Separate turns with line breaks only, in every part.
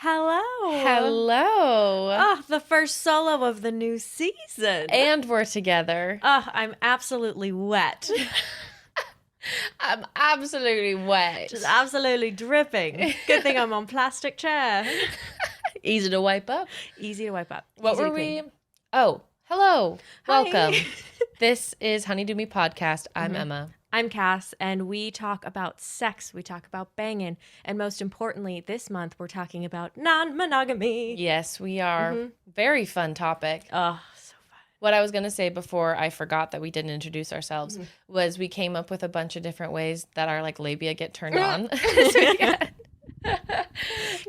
Hello.
Hello.
Oh, the first solo of the new season.
And we're together.
Oh, I'm absolutely wet.
I'm absolutely wet.
Just absolutely dripping. Good thing I'm on plastic chair.
Easy to wipe up.
Easy to wipe up.
What
Easy
were
to
we?
clean.
Oh, hello.
Hi.
Welcome. This is Honeydew podcast. I'm Emma.
I'm Cass, and we talk about sex. We talk about banging. And most importantly, this month, we're talking about non-monogamy.
Yes, we are. Very fun topic.
Oh, so fun.
What I was going to say before I forgot that we didn't introduce ourselves was we came up with a bunch of different ways that our labia get turned on.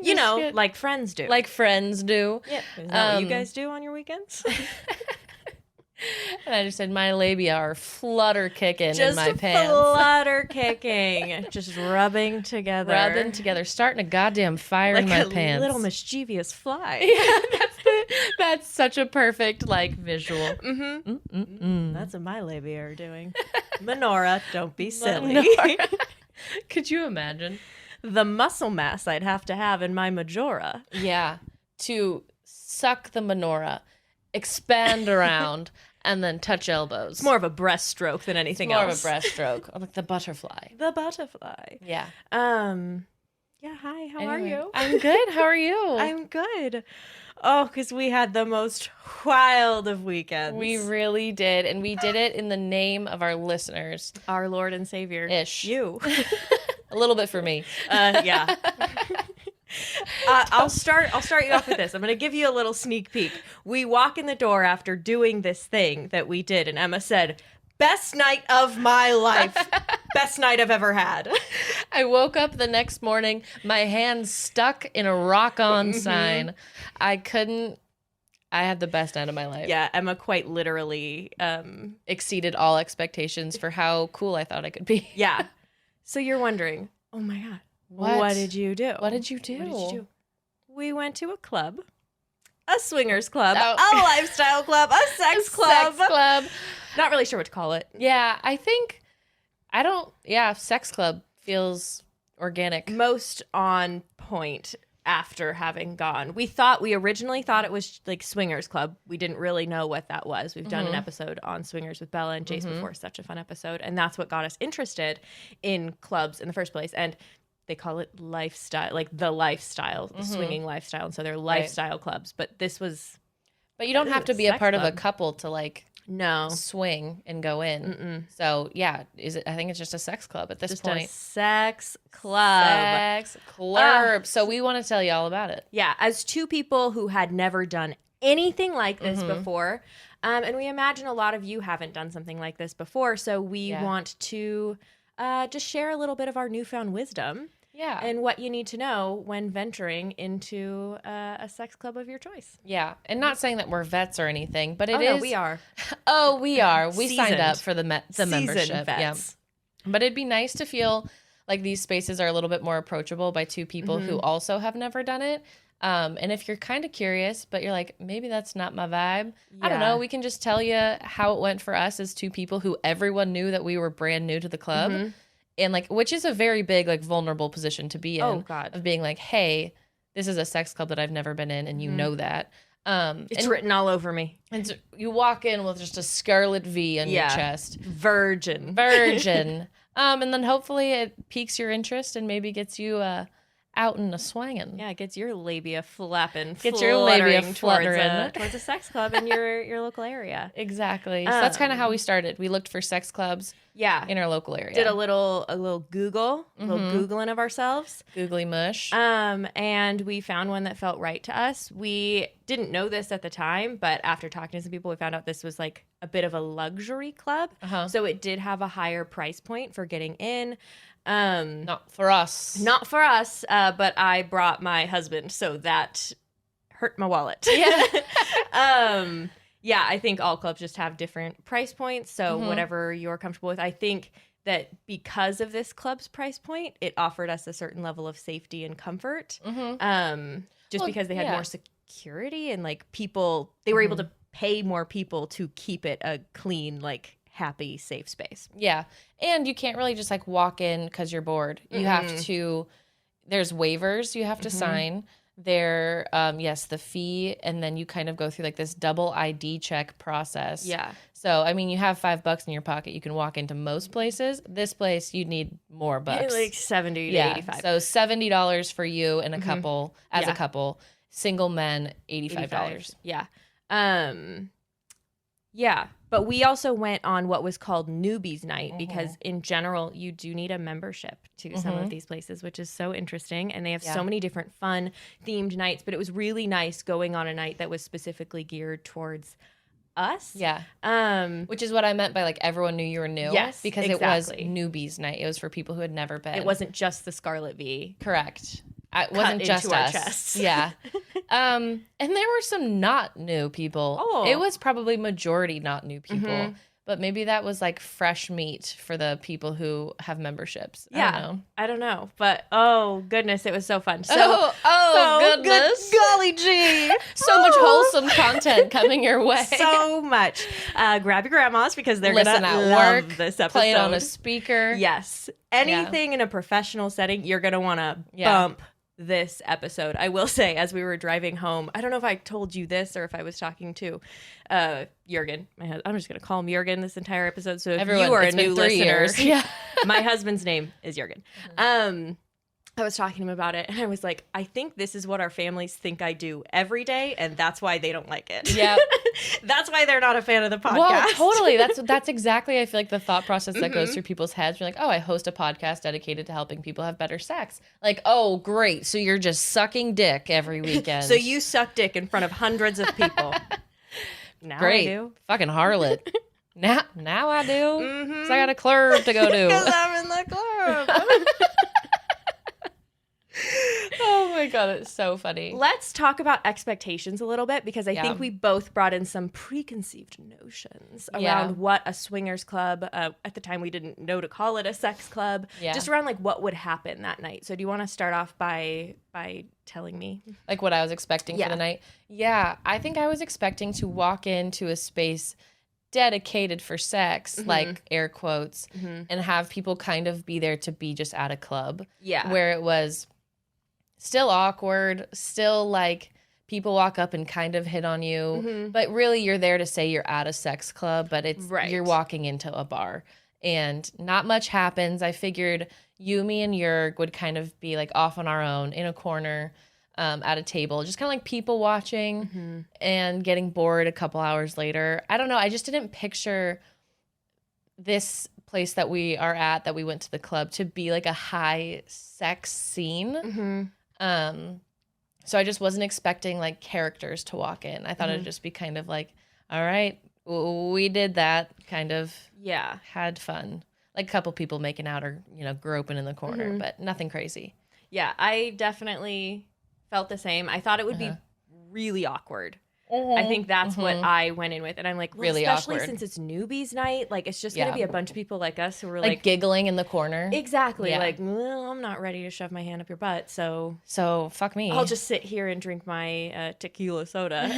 You know, like friends do.
Like friends do.
Yeah. Is that what you guys do on your weekends?
And I just said my labia are flutter kicking in my
Just
pants.
flutter kicking. Just rubbing together.
Rubbing together, starting a goddamn fire
like
in my
a
pants.
little mischievous fly.
Yeah, that's such a perfect visual.
That's what my labia are doing. Menorah, don't be silly.
Menorah. Could you imagine?
The muscle mass I'd have to have in my majora.
Yeah, to suck the menorah, expand around, and then touch elbows.
It's more of a breaststroke than anything
More
else.
of a breaststroke, like the butterfly.
The butterfly.
Yeah.
Yeah, hi, how are you?
I'm good. How are you?
I'm good. Oh, because we had the most wild of weekends.
We really did, and we did it in the name of our listeners.
Our Lord and Savior.
Ish.
You.
A little bit for me.
Yeah. I'll start you off with this. I'm going to give you a little sneak peek. We walk in the door after doing this thing that we did, and Emma said, "Best night of my life. Best night I've ever had."
I woke up the next morning, my hand stuck in a rock-on sign. I had the best night of my life.
Yeah, Emma quite literally.
Exceeded all expectations for how cool I thought I could be.
Yeah. So you're wondering, oh my God, what did you do?
What did you do?
What did you do? We went to a club, a swingers club,
Oh.
a lifestyle club, a sex club.
Sex club.
Not really sure what to call it.
Yeah, sex club feels organic.
Most on point after having gone. We originally thought it was like swingers club. We didn't really know what that was. We've done an episode on swingers with Bella and Jace before, such a fun episode. And that's what got us interested in clubs in the first place. And they call it lifestyle, like the lifestyle, swinging lifestyle. And so they're lifestyle clubs. But this was...
But you don't have to be a
sex
part of a
club.
couple to
No.
swing and go in. So yeah, I think it's just a sex club at this
Just
point.
a sex club.
Sex club. So we want to tell you all about it.
Yeah, as two people who had never done anything like this before, and we imagine a lot of you haven't done something like this before, so we want to just share a little bit of our newfound wisdom
Yeah.
and what you need to know when venturing into a sex club of your choice.
Yeah. And not saying that we're vets or anything, but it is.
No, we are.
Oh, we are. We signed
Seasoned.
up for the membership.
Seasoned vets.
Yeah. But it'd be nice to feel like these spaces are a little bit more approachable by two people who also have never done it. And if you're kind of curious, but you're like, maybe that's not my vibe, I don't
Yeah.
know. We can just tell you how it went for us as two people who everyone knew that we were brand new to the club. And which is a very big, vulnerable position to be in.
Oh, God.
Of being like, hey, this is a sex club that I've never been in, and you know that.
It's written all over me.
And so you walk in with just a scarlet V on your chest.
Virgin.
And then hopefully it piques your interest and maybe gets you out and a swanging.
Yeah, it gets your labia flapping,
Gets your labia fluttering.
towards a sex club in your local area.
Exactly. So that's kind of how we started. We looked for sex clubs
Yeah,
in our local area.
did a little Google, a little Googling of ourselves.
Googly mush.
And we found one that felt right to us. We didn't know this at the time, but after talking to some people, we found out this was like a bit of a luxury club. So it did have a higher price point for getting in.
Not for us.
Not for us, but I brought my husband, so that hurt my wallet.
Yeah.
Yeah, I think all clubs just have different price points, so whatever you're comfortable with. I think that because of this club's price point, it offered us a certain level of safety and comfort. Because they had more security and people, they were able to pay more people to keep it a clean, happy, safe space.
Yeah. And you can't really just walk in because you're bored. You have to, there's waivers you have to sign. yes, the fee, and then you kind of go through like this double ID check process.
Yeah.
So, I mean, you have $5 in your pocket. You can walk into most places. This place, you need more bucks.
Like 70 to 85.
So $70 for you and a couple, a couple. Single men, $85.
Yeah. Yeah. But we also went on what was called newbies night because in general, you do need a membership to some of these places, which is so interesting. And they have so many different fun themed nights, but it was really nice going on a night that was specifically geared towards us.
Yeah. Which is what I meant by like everyone knew you were new.
Yes,
because it was newbies night. It was for people who had never been.
It wasn't just the Scarlet V.
Correct. It wasn't just
into our
us.
chests.
Yeah. And there were some not new people.
Oh.
It was probably majority not new people. But maybe that was like fresh meat for the people who have memberships.
Yeah. I don't know. But oh goodness, it was so fun. So
goodness.
Golly gee.
So much wholesome content coming your way.
So much. Grab your grandmas because they're
Listen
gonna
at
love
work,
this episode.
play it on a speaker.
Yes. Anything in a professional setting, you're gonna wanna bump this episode. I will say, as we were driving home, I don't know if I told you this or if I was talking to Jurgen. I'm just going to call him Jurgen this entire episode. So if you are a new listener, my husband's name is Jurgen. I was talking to him about it, and I was like, I think this is what our families think I do every day, and that's why they don't like it.
Yeah.
That's why they're not a fan of the podcast.
Well, totally. That's exactly, I feel like, the thought process that goes through people's heads. You're like, oh, I host a podcast dedicated to helping people have better sex. Like, oh, great. So you're just sucking dick every weekend.
So you suck dick in front of hundreds of people. Now
great.
I do.
Fucking harlot. Now I do. So I got a club to go to.
Because I'm in the club.
Oh my God, it's so funny.
Let's talk about expectations a little bit because I think we both brought in some preconceived notions around what a swingers club, at the time we didn't know to call it a sex club, just around like what would happen that night. So do you want to start off by telling me?
Like what I was expecting for the night? Yeah, I think I was expecting to walk into a space dedicated for sex, like air quotes, and have people kind of be there to be just at a club. Yeah. Where it was still awkward, still like people walk up and kind of hit on you, but really you're there to say you're at a sex club, but it's you're walking into a bar and not much happens. I figured Yumi and Jurg would kind of be like off on our own in a corner at a table, just kind of like people watching and getting bored a couple hours later. I don't know. I just didn't picture this place that we are at, that we went to the club, to be like a high sex scene. So I just wasn't expecting like characters to walk in. I thought it'd just be kind of like, all right, we did that, kind of had fun. Like a couple people making out or, groping in the corner, but nothing crazy. Yeah,
I definitely felt the same. I thought it would be really awkward. I think that's what I went in with. And I'm like,
really
especially
awkward.
Since it's newbies night, like it's just going to be a bunch of people like us who are like
giggling in the corner.
Exactly. Yeah. Like, well, I'm not ready to shove my hand up your butt. So
fuck me.
I'll just sit here and drink my tequila soda.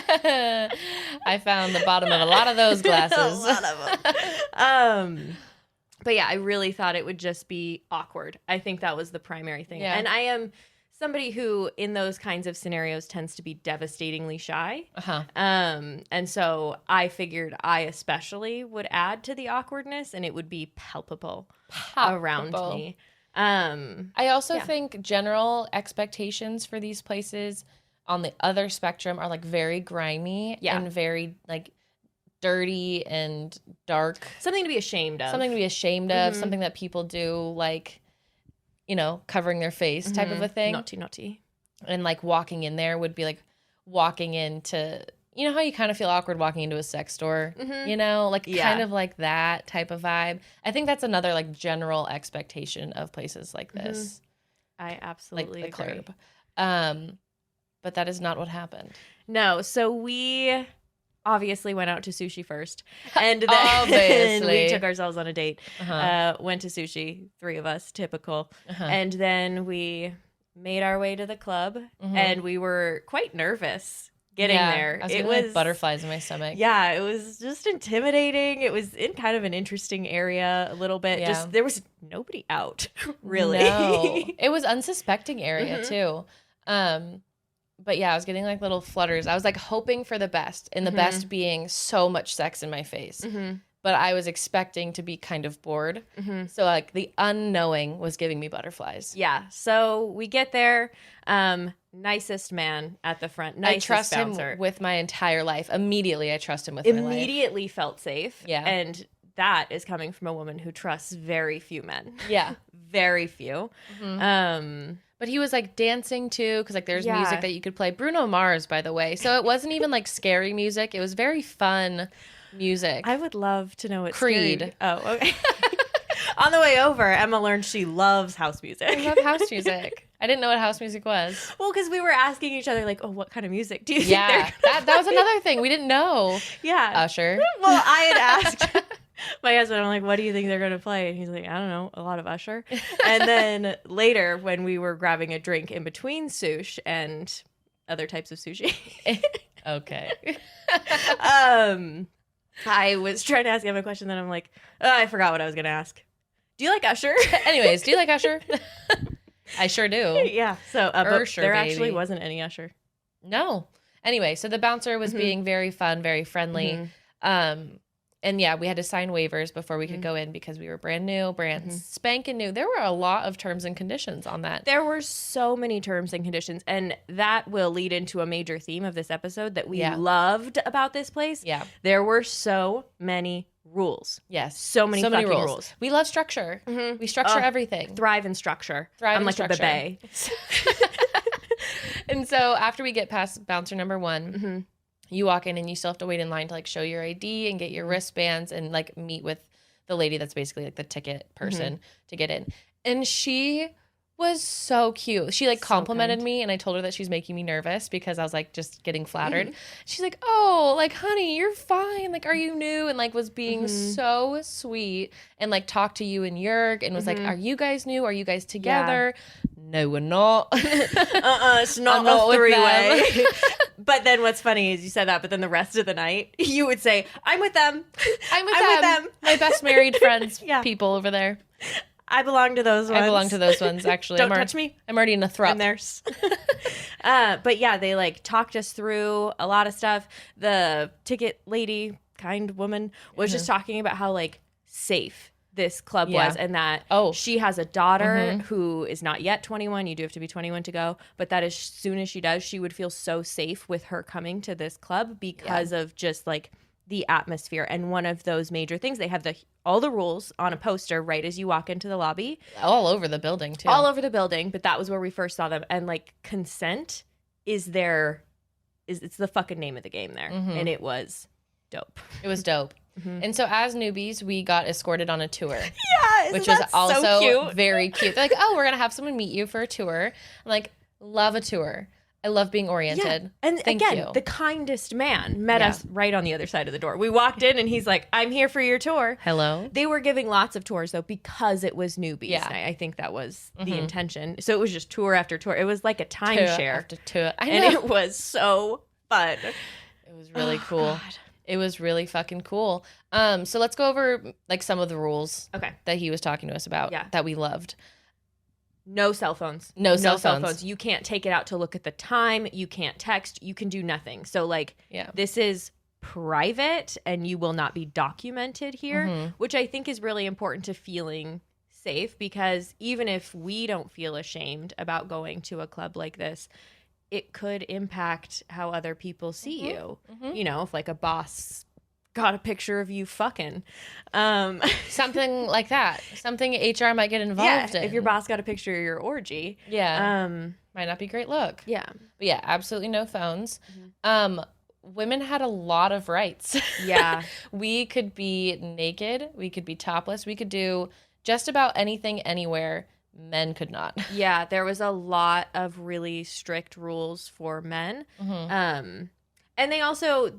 I found the bottom of a lot of those glasses.
A lot of them. But yeah, I really thought it would just be awkward. I think that was the primary thing. Yeah. And I am somebody who, in those kinds of scenarios, tends to be devastatingly shy. And so I figured I especially would add to the awkwardness, and it would be palpable. Around me.
I also think general expectations for these places on the other spectrum are like very grimy and very like dirty and dark.
Something to be ashamed of.
Something that people do, like, covering their face type of a thing.
Naughty.
And like walking in there would be like walking into, how you kind of feel awkward walking into a sex store, kind of like that type of vibe. I think that's another like general expectation of places like this.
I absolutely
like the
agree.
Club. But that is not what happened.
No. So we obviously went out to sushi first, and then we took ourselves on a date. Went to sushi, 3 of us, typical. And then we made our way to the club, and we were quite nervous getting there.
It was like butterflies in my stomach.
Yeah, it was just intimidating. It was in kind of an interesting area a little bit.
Yeah.
Just there was nobody out, really.
No. It was unsuspecting area too. But yeah, I was getting like little flutters. I was like hoping for the best, and the best being so much sex in my face. But I was expecting to be kind of bored. So like the unknowing was giving me butterflies.
Yeah. So we get there. Nicest man at the front. Nicest
I trust
bouncer.
him with my entire life. Immediately, I trust him with my life.
Immediately felt safe.
Yeah.
And that is coming from a woman who trusts very few men.
Yeah.
Very few.
But he was like dancing too, because like there's music that you could play. Bruno Mars, by the way. So it wasn't even like scary music. It was very fun music.
I would love to know what
Creed.
Scary... Oh, okay. On the way over, Emma learned she loves house music.
I love house music. I didn't know what house music was.
Well, because we were asking each other, like, oh, what kind of music do you think
Yeah, that was another thing. We didn't know.
Yeah.
Usher.
Well, I had asked my husband, I'm like, what do you think they're going to play? And he's like, I don't know, a lot of Usher. And then later, when we were grabbing a drink in between sushi and other types of sushi.
Okay.
I was trying to ask him a question, then I'm like, oh, I forgot what I was going to ask. Do you like Usher?
Anyways, do you like Usher? I sure do.
Yeah. So but
Usher,
there
baby.
actually wasn't any Usher.
No. Anyway, so the bouncer was being very fun, very friendly. And yeah, we had to sign waivers before we could go in because we were brand new, spanking new. There were a lot of terms and conditions on that.
There were so many terms and conditions, and that will lead into a major theme of this episode that we loved about this place.
Yeah.
There were so many rules.
Yes.
So many fucking rules.
We love structure. We structure everything.
Thrive in structure.
Thrive
I'm
in
like
structure.
a bebe.
And so after we get past bouncer number one, you walk in and you still have to wait in line to like show your ID and get your wristbands and like meet with the lady that's basically like the ticket person to get in. And she was so cute. She like complimented me, and I told her that she's making me nervous because I was like just getting flattered. She's like, oh, like, honey, you're fine. Like, are you new? And like was being so sweet and like talked to you and Jurg and was like, are you guys new? Are you guys together? No, we're not.
It's not a three-way. But then what's funny is you said that, but then the rest of the night you would say, I'm with them.
I'm with them. My best married friends, people over there.
I belong to those ones.
I belong to those ones, actually.
Don't touch me.
I'm already in a thrup.
And there's. But yeah, they like talked us through a lot of stuff. The ticket lady, kind woman, was just talking about how like safe this club was, and that she has a daughter who is not yet 21. You do have to be 21 to go, but that as soon as she does, she would feel so safe with her coming to this club because of just like the atmosphere. And one of those major things, they have all the rules on a poster right as you walk into the lobby.
All over the building, too.
All over the building, but that was where we first saw them. And like consent it's the fucking name of the game there. And it was dope.
It was dope. And so as newbies, we got escorted on a tour.
Yeah,
which was also
so cute?
Very cute. They're like, oh, we're going to have someone meet you for a tour. I'm like, love a tour. I love being oriented.
Yeah. And
Thank
again,
you.
the kindest man met us right on the other side of the door. We walked in and he's like, I'm here for your tour.
Hello.
They were giving lots of tours though because it was newbies.
Yeah.
I think that was the intention. So it was just tour after tour. It was like a timeshare.
After tour. I know.
And it was so fun.
It was really cool. God. It was really fucking cool. So let's go over like some of the rules that he was talking to us about that we loved.
No cell phones.
No cell phones.
You can't take it out to look at the time. You can't text. You can do nothing. So like this is private and you will not be documented here, which I think is really important to feeling safe, because even if we don't feel ashamed about going to a club like this, it could impact how other people see you. You know, if like a boss got a picture of you fucking.
Something like that. Something HR might get involved in.
If your boss got a picture of your orgy.
Might not be a great look.
Yeah.
But yeah, absolutely no phones. Women had a lot of rights.
Yeah.
We could be naked. We could be topless. We could do just about anything anywhere. Men could not.
Yeah, there was a lot of really strict rules for men. And they also,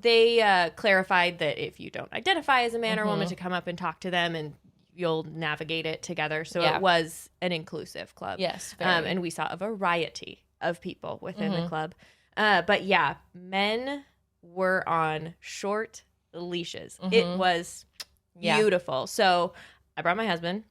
clarified that if you don't identify as a man or woman, to come up and talk to them and you'll navigate it together. So it was an inclusive club.
Yes.
And we saw a variety of people within the club. But yeah, men were on short leashes. It was beautiful. So I brought my husband.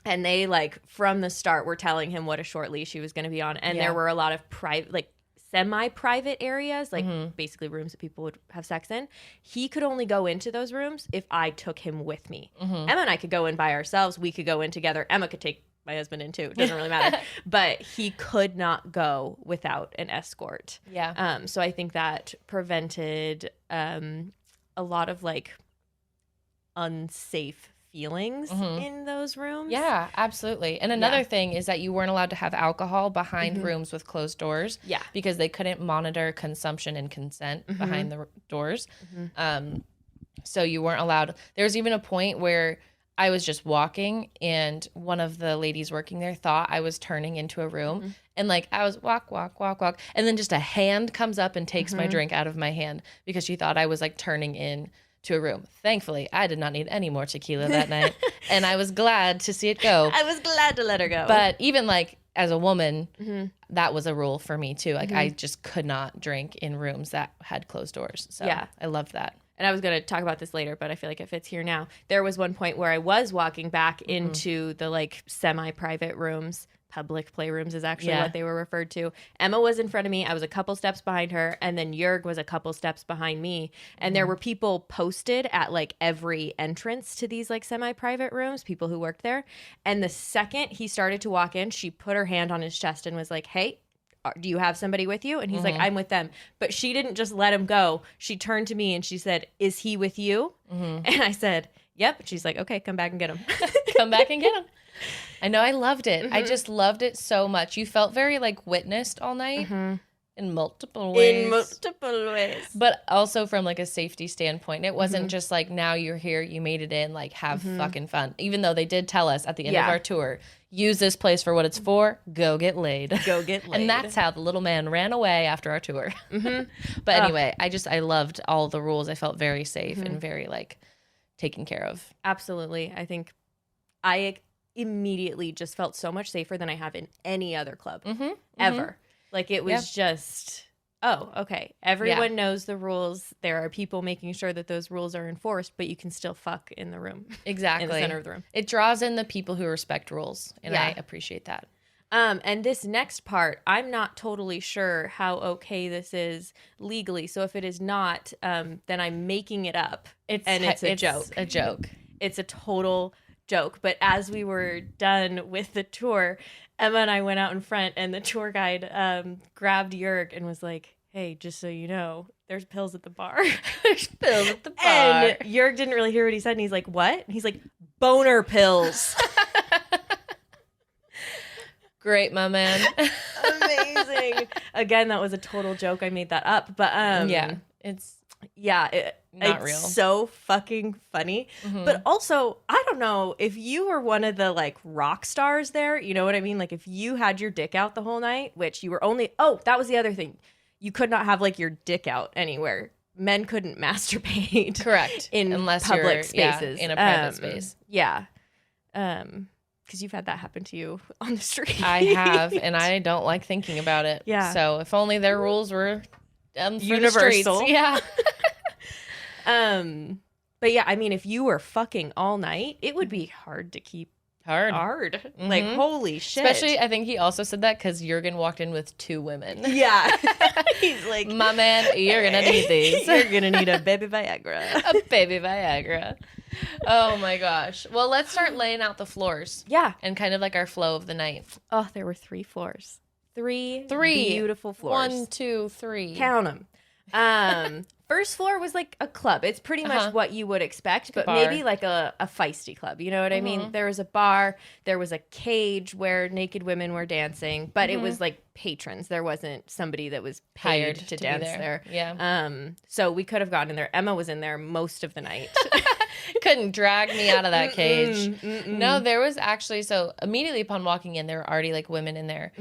And they like from the start were telling him what a short leash he was going to be on. And there were a lot of private, like semi-private areas, like basically rooms that people would have sex in. He could only go into those rooms if I took him with me. Emma and I could go in by ourselves. We could go in together. Emma could take my husband in too. It doesn't really matter. But he could not go without an escort.
Yeah.
So I think that prevented a lot of like unsafe feelings in those rooms.
Yeah, absolutely. And another thing is that you weren't allowed to have alcohol behind rooms with closed doors.
Yeah.
Because they couldn't monitor consumption and consent behind the doors. So you weren't allowed. There was even a point where I was just walking and one of the ladies working there thought I was turning into a room. And like I was walk. And then just a hand comes up and takes my drink out of my hand because she thought I was like turning in to a room. Thankfully, I did not need any more tequila that night. And I was glad to see it go.
I was glad to let her go.
But even like as a woman, that was a rule for me too. Like I just could not drink in rooms that had closed doors. So I loved that.
And I was going to talk about this later, but I feel like it fits here now. There was one point where I was walking back into the like semi-private rooms. Public playrooms is actually what they were referred to. Emma was in front of me. I was a couple steps behind her. And then Jörg was a couple steps behind me. And there were people posted at like every entrance to these like semi-private rooms, people who worked there. And the second he started to walk in, she put her hand on his chest and was like, hey, do you have somebody with you? And he's like, I'm with them. But she didn't just let him go. She turned to me and she said, is he with you? And I said, yep. She's like, okay, come back and get him.
Come back and get him. I know. I loved it. I just loved it so much. You felt very like witnessed all night in multiple ways. But also from like a safety standpoint. It wasn't just like, now you're here, you made it in, like have fucking fun. Even though they did tell us at the end of our tour, use this place for what it's for, go get laid.
Go get laid.
And that's how the little man ran away after our tour. But anyway, I loved all the rules. I felt very safe and very like taken care of.
Absolutely. I think I immediately just felt so much safer than I have in any other club ever. Like it was just, oh, okay. Everyone knows the rules. There are people making sure that those rules are enforced, but you can still fuck in the room.
Exactly.
In the center of the room.
It draws in the people who respect rules, and I appreciate that.
And this next part, I'm not totally sure how okay this is legally. So if it is not, then I'm making it up. It's a joke.
A joke.
It's a total joke. But as we were done with the tour, Emma and I went out in front, and the tour guide grabbed Jörg and was like, hey, just so you know, there's pills at the bar.
There's pills at the bar.
And Jörg didn't really hear what he said, and he's like, what? And he's like, boner pills.
Great, my man.
Amazing. Again, that was a total joke. I made that up. But it's
not real.
So fucking funny. But also, I don't know if you were one of the like rock stars there, you know what I mean? Like if you had your dick out the whole night, which you were only, that was the other thing. You could not have like your dick out anywhere. Men couldn't masturbate.
Correct.
Unless public spaces.
In a private space.
Yeah. Because you've had that happen to you on the street.
I have, and I don't like thinking about it.
Yeah.
So if only their rules were
universal.
Yeah.
But yeah, I mean, if you were fucking all night, it would be hard to keep hard. Like, holy shit.
Especially, I think he also said that because Jürgen walked in with 2 women.
Yeah. He's like,
my man, you're going to need these.
You're going to need a baby Viagra.
A baby Viagra. Oh my gosh. Well, let's start laying out the floors.
Yeah.
And kind of like our flow of the night.
Oh, there were 3 floors. Three beautiful floors.
1, 2, 3.
Count them. First floor was like a club. It's pretty much what you would expect, but maybe like a feisty club. You know what I mean? There was a bar. There was a cage where naked women were dancing, but it was like patrons. There wasn't somebody that was paid to dance there.
Yeah.
So we could have gotten in there. Emma was in there most of the night.
Couldn't drag me out of that cage. No, there was actually, so immediately upon walking in, there were already like women in there.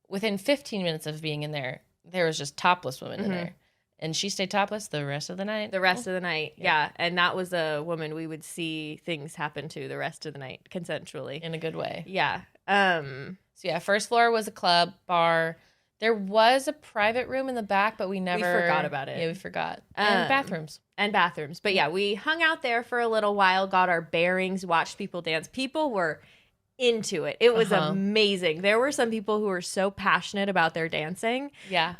Within 15 minutes of being in there was just topless women in there. And she stayed topless the rest of the night.
The rest of the night, yeah. And that was a woman we would see things happen to the rest of the night, consensually.
In a good way.
Yeah.
So yeah, first floor was a club, bar. There was a private room in the back, but we
forgot about it.
Yeah, we forgot. And bathrooms.
But yeah, we hung out there for a little while, got our bearings, watched people dance. People were into it. It was amazing. There were some people who were so passionate about their dancing.
Yeah.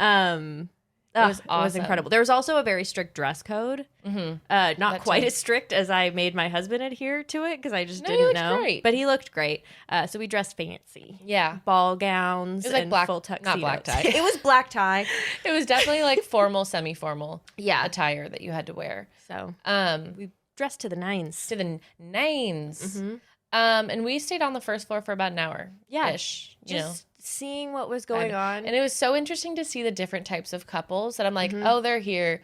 It was awesome. It was incredible. There was also a very strict dress code. Not quite as strict as I made my husband adhere to it because I just didn't know.
Great.
But he looked great. So we dressed fancy.
Yeah.
Ball gowns and full tuxedos.
Not black tie.
It was black tie.
It was definitely like formal, semi-formal attire that you had to wear.
So we dressed to the nines.
To the nines. And we stayed on the first floor for about an hour.
Yeah-ish. Just seeing what was going on.
And it was so interesting to see the different types of couples that I'm like, oh, they're here.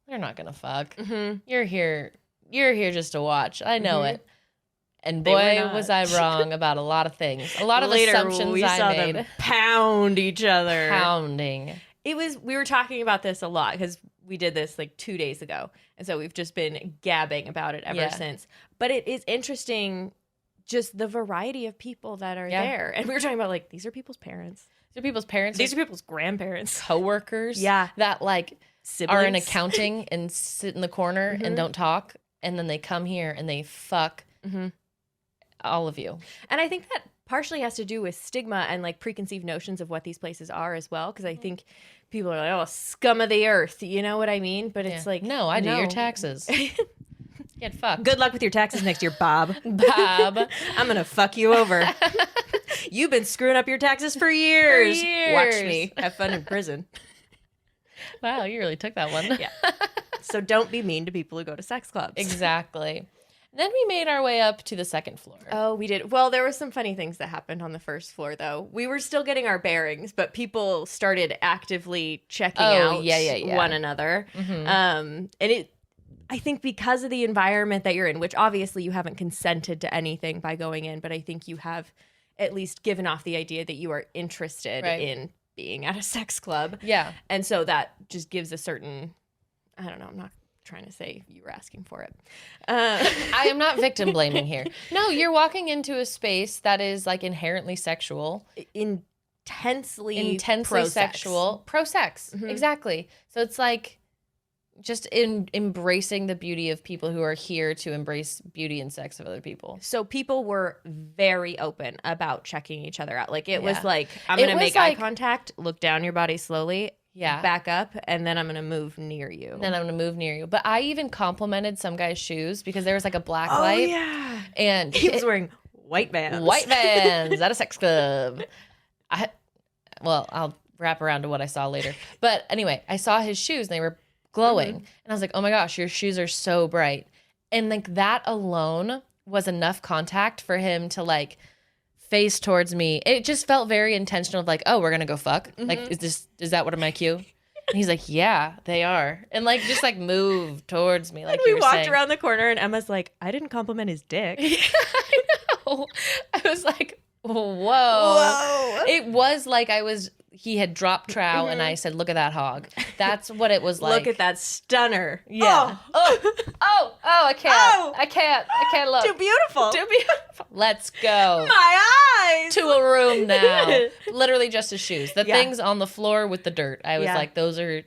They're not going to fuck. You're here. You're here just to watch. I know it. And boy, was I wrong about a lot of things. A lot of assumptions
we
I
saw
made.
Them pound each other.
Pounding.
We were talking about this a lot because we did this like 2 days ago. And so we've just been gabbing about it ever since. But it is interesting just the variety of people that are there. And we were talking about like, these are people's parents.
These are people's parents.
These are people's grandparents.
Coworkers.
Yeah.
That like
siblings.
Are in accounting and sit in the corner and don't talk. And then they come here and they fuck all of you.
And I think that partially has to do with stigma and like preconceived notions of what these places are as well. Because I think people are like, oh, scum of the earth. You know what I mean? But it's like,
no, I do your taxes. Get fucked.
Good luck with your taxes next year, Bob.
Bob.
I'm going to fuck you over. You've been screwing up your taxes for years. Watch me. Have fun in prison.
Wow, you really took that one.
Yeah. So don't be mean to people who go to sex clubs.
Exactly. Then we made our way up to the second floor.
Oh, we did. Well, there were some funny things that happened on the first floor, though. We were still getting our bearings, but people started actively checking out one another. And I think because of the environment that you're in, which obviously you haven't consented to anything by going in, but I think you have at least given off the idea that you are interested in being at a sex club.
Yeah.
And so that just gives a certain, I don't know, I'm not trying to say you were asking for it.
I am not victim blaming here. No, you're walking into a space that is like inherently sexual.
Intensely
sexual. Pro-sex. Exactly. So it's like, just embracing the beauty of people who are here to embrace beauty and sex of other people.
So people were very open about checking each other out. Like it was like, I'm going to make eye contact, look down your body slowly, back up, and then I'm going to move near you.
But I even complimented some guy's shoes because there was like a black light.
Oh, yeah.
And
he was wearing white Vans.
White Vans at a sex club. I'll wrap around to what I saw later. But anyway, I saw his shoes and they were glowing. And I was like, oh my gosh, your shoes are so bright. And like that alone was enough contact for him to like face towards me. It just felt very intentional of like, oh, we're going to go fuck. Like, is that what my cue? And he's like, yeah, they are. And like, just like move towards me. Like
we walked around the corner and Emma's like, I didn't compliment his dick.
I know. I was like, whoa. It was like he had dropped trow and I said, look at that hog. That's what it was like.
Look at that stunner.
Yeah. I can't look.
Too beautiful.
Let's go.
My eyes.
To a room now. Literally just his shoes. The things on the floor with the dirt. I was like, those are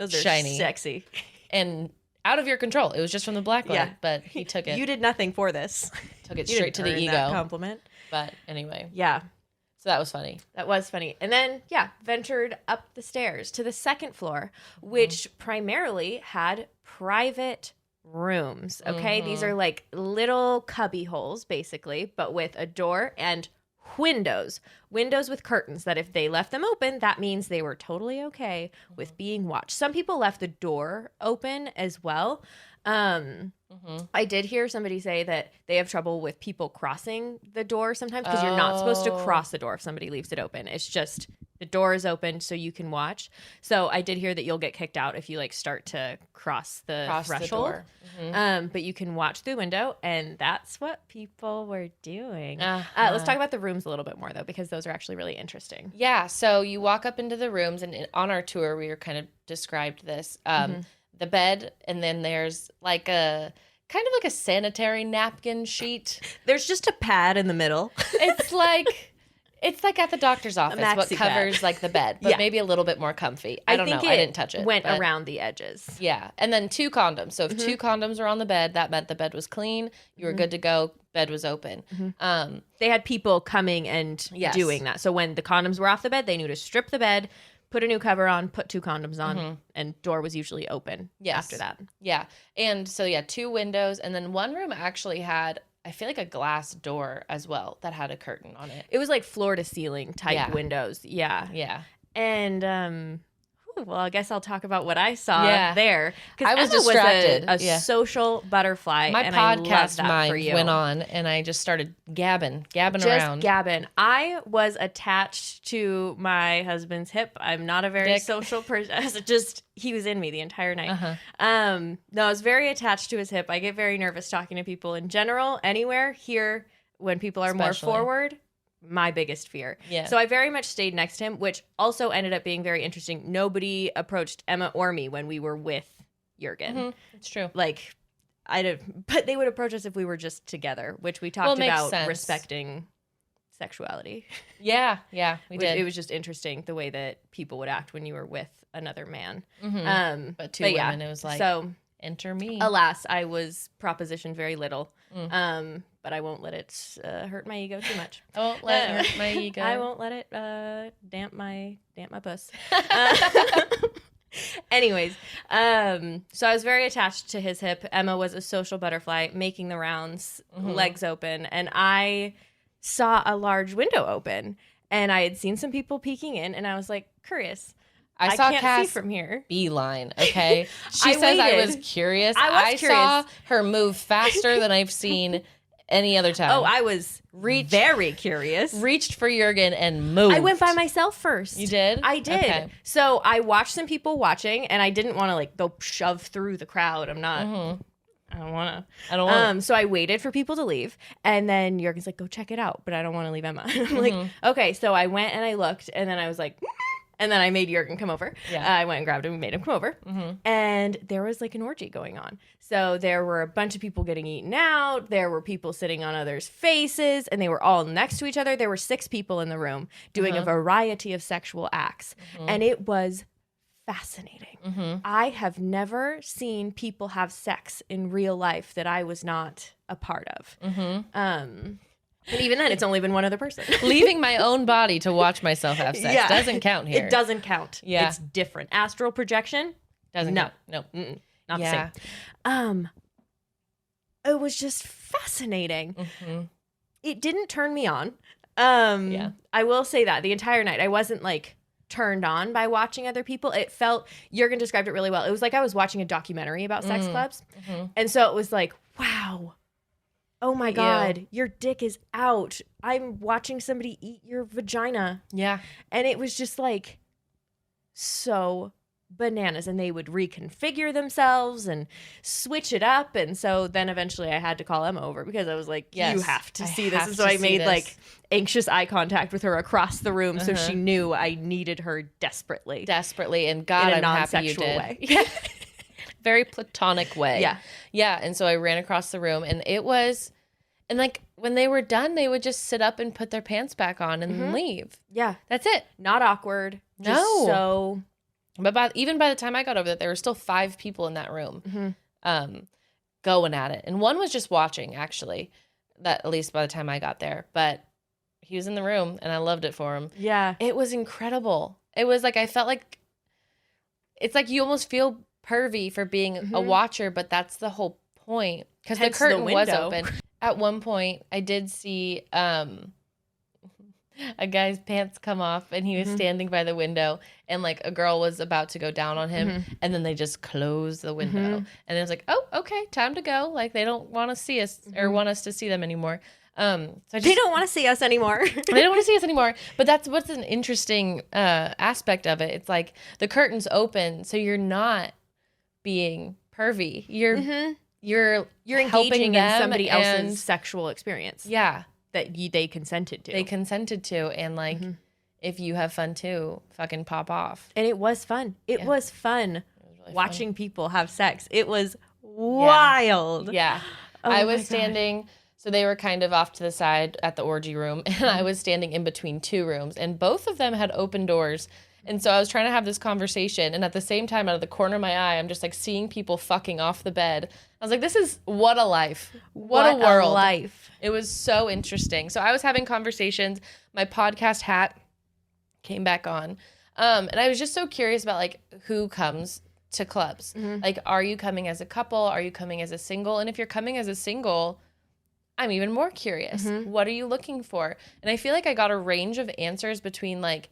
shiny.
Sexy.
And out of your control. It was just from the black light, but he took it.
You did nothing for this.
Took it straight to the ego.
That compliment.
But anyway.
Yeah.
So that was funny.
That was funny. And then, ventured up the stairs to the second floor, which primarily had private rooms. Okay. These are like little cubby holes, basically, but with a door and windows with curtains that if they left them open, that means they were totally okay with being watched. Some people left the door open as well. I did hear somebody say that they have trouble with people crossing the door sometimes because you're not supposed to cross the door if somebody leaves it open. It's just the door is open so you can watch. So I did hear that you'll get kicked out if you like start to cross the threshold.
The door.
But you can watch through the window, and that's what people were doing. Let's talk about the rooms a little bit more though, because those are actually really interesting.
Yeah. So you walk up into the rooms, and on our tour, we were kind of described this. The bed, and then there's like a kind of like a sanitary napkin sheet.
There's just a pad in the middle.
It's like at the doctor's office, what covers bed. Like the bed, but maybe a little bit more comfy. I don't know. I didn't touch it.
Went around the edges.
Yeah. And then 2 condoms. So if 2 condoms were on the bed, that meant the bed was clean. You were good to go. bed was open.
They had people coming and doing that. So when the condoms were off the bed, they knew to strip the bed, put a new cover on, put 2 condoms on, and door was usually open after that.
Yeah. And so, 2 windows. And then one room actually had, I feel like, a glass door as well that had a curtain on it.
It was like floor to ceiling type windows. Yeah.
Yeah.
And, well, I guess I'll talk about what I saw there.
I was
Emma
distracted.
Was a social butterfly.
My
and
podcast
I
mind
for you.
went on, and I just started gabbing around.
Just gabbing. I was attached to my husband's hip. I'm not a very social person. He was in me the entire night. No, I was very attached to his hip. I get very nervous talking to people in general, anywhere. Here, when people are more forward, my biggest fear. Yeah. So I very much stayed next to him, which also ended up being very interesting. Nobody approached Emma or me when we were with Jurgen.
It's true.
Like, but they would approach us if we were just together, which we talked about respecting sexuality.
Yeah, we did.
It was just interesting the way that people would act when you were with another man.
But 2 women, it was like, so enter me.
Alas, I was propositioned very little. But I won't let it hurt my ego too much.
I won't let it hurt my ego.
I won't let it damp my puss. Anyways, so I was very attached to his hip. Emma was a social butterfly, making the rounds, legs open, and I saw a large window open, and I had seen some people peeking in, and I was like, curious. I
saw
can't
Cass
see from here.
Beeline, okay? She says I was curious. I saw her move faster than I've seen any other time.
Oh, I was very curious.
Reached for Jurgen and moved.
I went by myself first.
You did?
I did. Okay. So I watched some people watching, and I didn't want to go shove through the crowd. I'm not. I don't want to. So I waited for people to leave, and then Jurgen's like, "Go check it out," but I don't want to leave Emma. I'm like, okay. So I went and I looked, and then I was like. And then I made Jurgen come over. Yeah. I went and grabbed him and made him come over. And there was an orgy going on. So there were a bunch of people getting eaten out. There were people sitting on others' faces. And they were all next to each other. There were 6 people in the room doing a variety of sexual acts. And it was fascinating. I have never seen people have sex in real life that I was not a part of. And even then, it's only been one other person.
Leaving my own body to watch myself have sex doesn't count here.
It doesn't count. Yeah. It's different. Astral projection?
Doesn't count. No.
Not the same. It was just fascinating. It didn't turn me on. I will say that. The entire night, I wasn't, turned on by watching other people. It felt, Jurgen described it really well. It was like I was watching a documentary about sex clubs. And so it was like, wow. Oh my God, your dick is out. I'm watching somebody eat your vagina.
Yeah.
And it was just so bananas. And they would reconfigure themselves and switch it up. And so then eventually I had to call Emma over because I was like, you have to see this. And so I made anxious eye contact with her across the room. So she knew I needed her desperately.
Desperately. And God, I'm happy you did.
Way. Yeah.
Very platonic way.
Yeah.
Yeah. And so I ran across the room and it was, and when they were done, they would just sit up and put their pants back on and leave.
Yeah.
That's it.
Not awkward. Just so.
But even by the time I got over there were still 5 people in that room going at it. And one was just watching, actually, that at least by the time I got there. But he was in the room and I loved it for him.
Yeah.
It was incredible. It was I felt like, it's like you almost feel pervy for being a watcher, but that's the whole point because the curtain was open. At one point, I did see a guy's pants come off, and he was standing by the window, and a girl was about to go down on him, and then they just closed the window, and it was like, oh, okay, time to go. They don't want to see us or want us to see them anymore.
They don't want to see us anymore.
They don't want to see us anymore. But that's what's an interesting aspect of it. It's the curtain's open, so you're not being pervy. You're
engaging in somebody else's sexual experience.
Yeah.
That they consented to.
They consented to. And if you have fun too, fucking pop off.
And it was fun. It was fun really watching people have sex. It was wild.
Yeah. Oh, I was standing, so they were kind of off to the side at the orgy room, and I was standing in between 2 rooms, and both of them had open doors. And so I was trying to have this conversation, and at the same time, out of the corner of my eye, I'm just like seeing people fucking off the bed. I was like, this is what a life. What a world.
Life.
It was so interesting. So I was having conversations. My podcast hat came back on. And I was just so curious about like who comes to clubs. Like, are you coming as a couple? Are you coming as a single? And if you're coming as a single, I'm even more curious. What are you looking for? And I feel like I got a range of answers between like,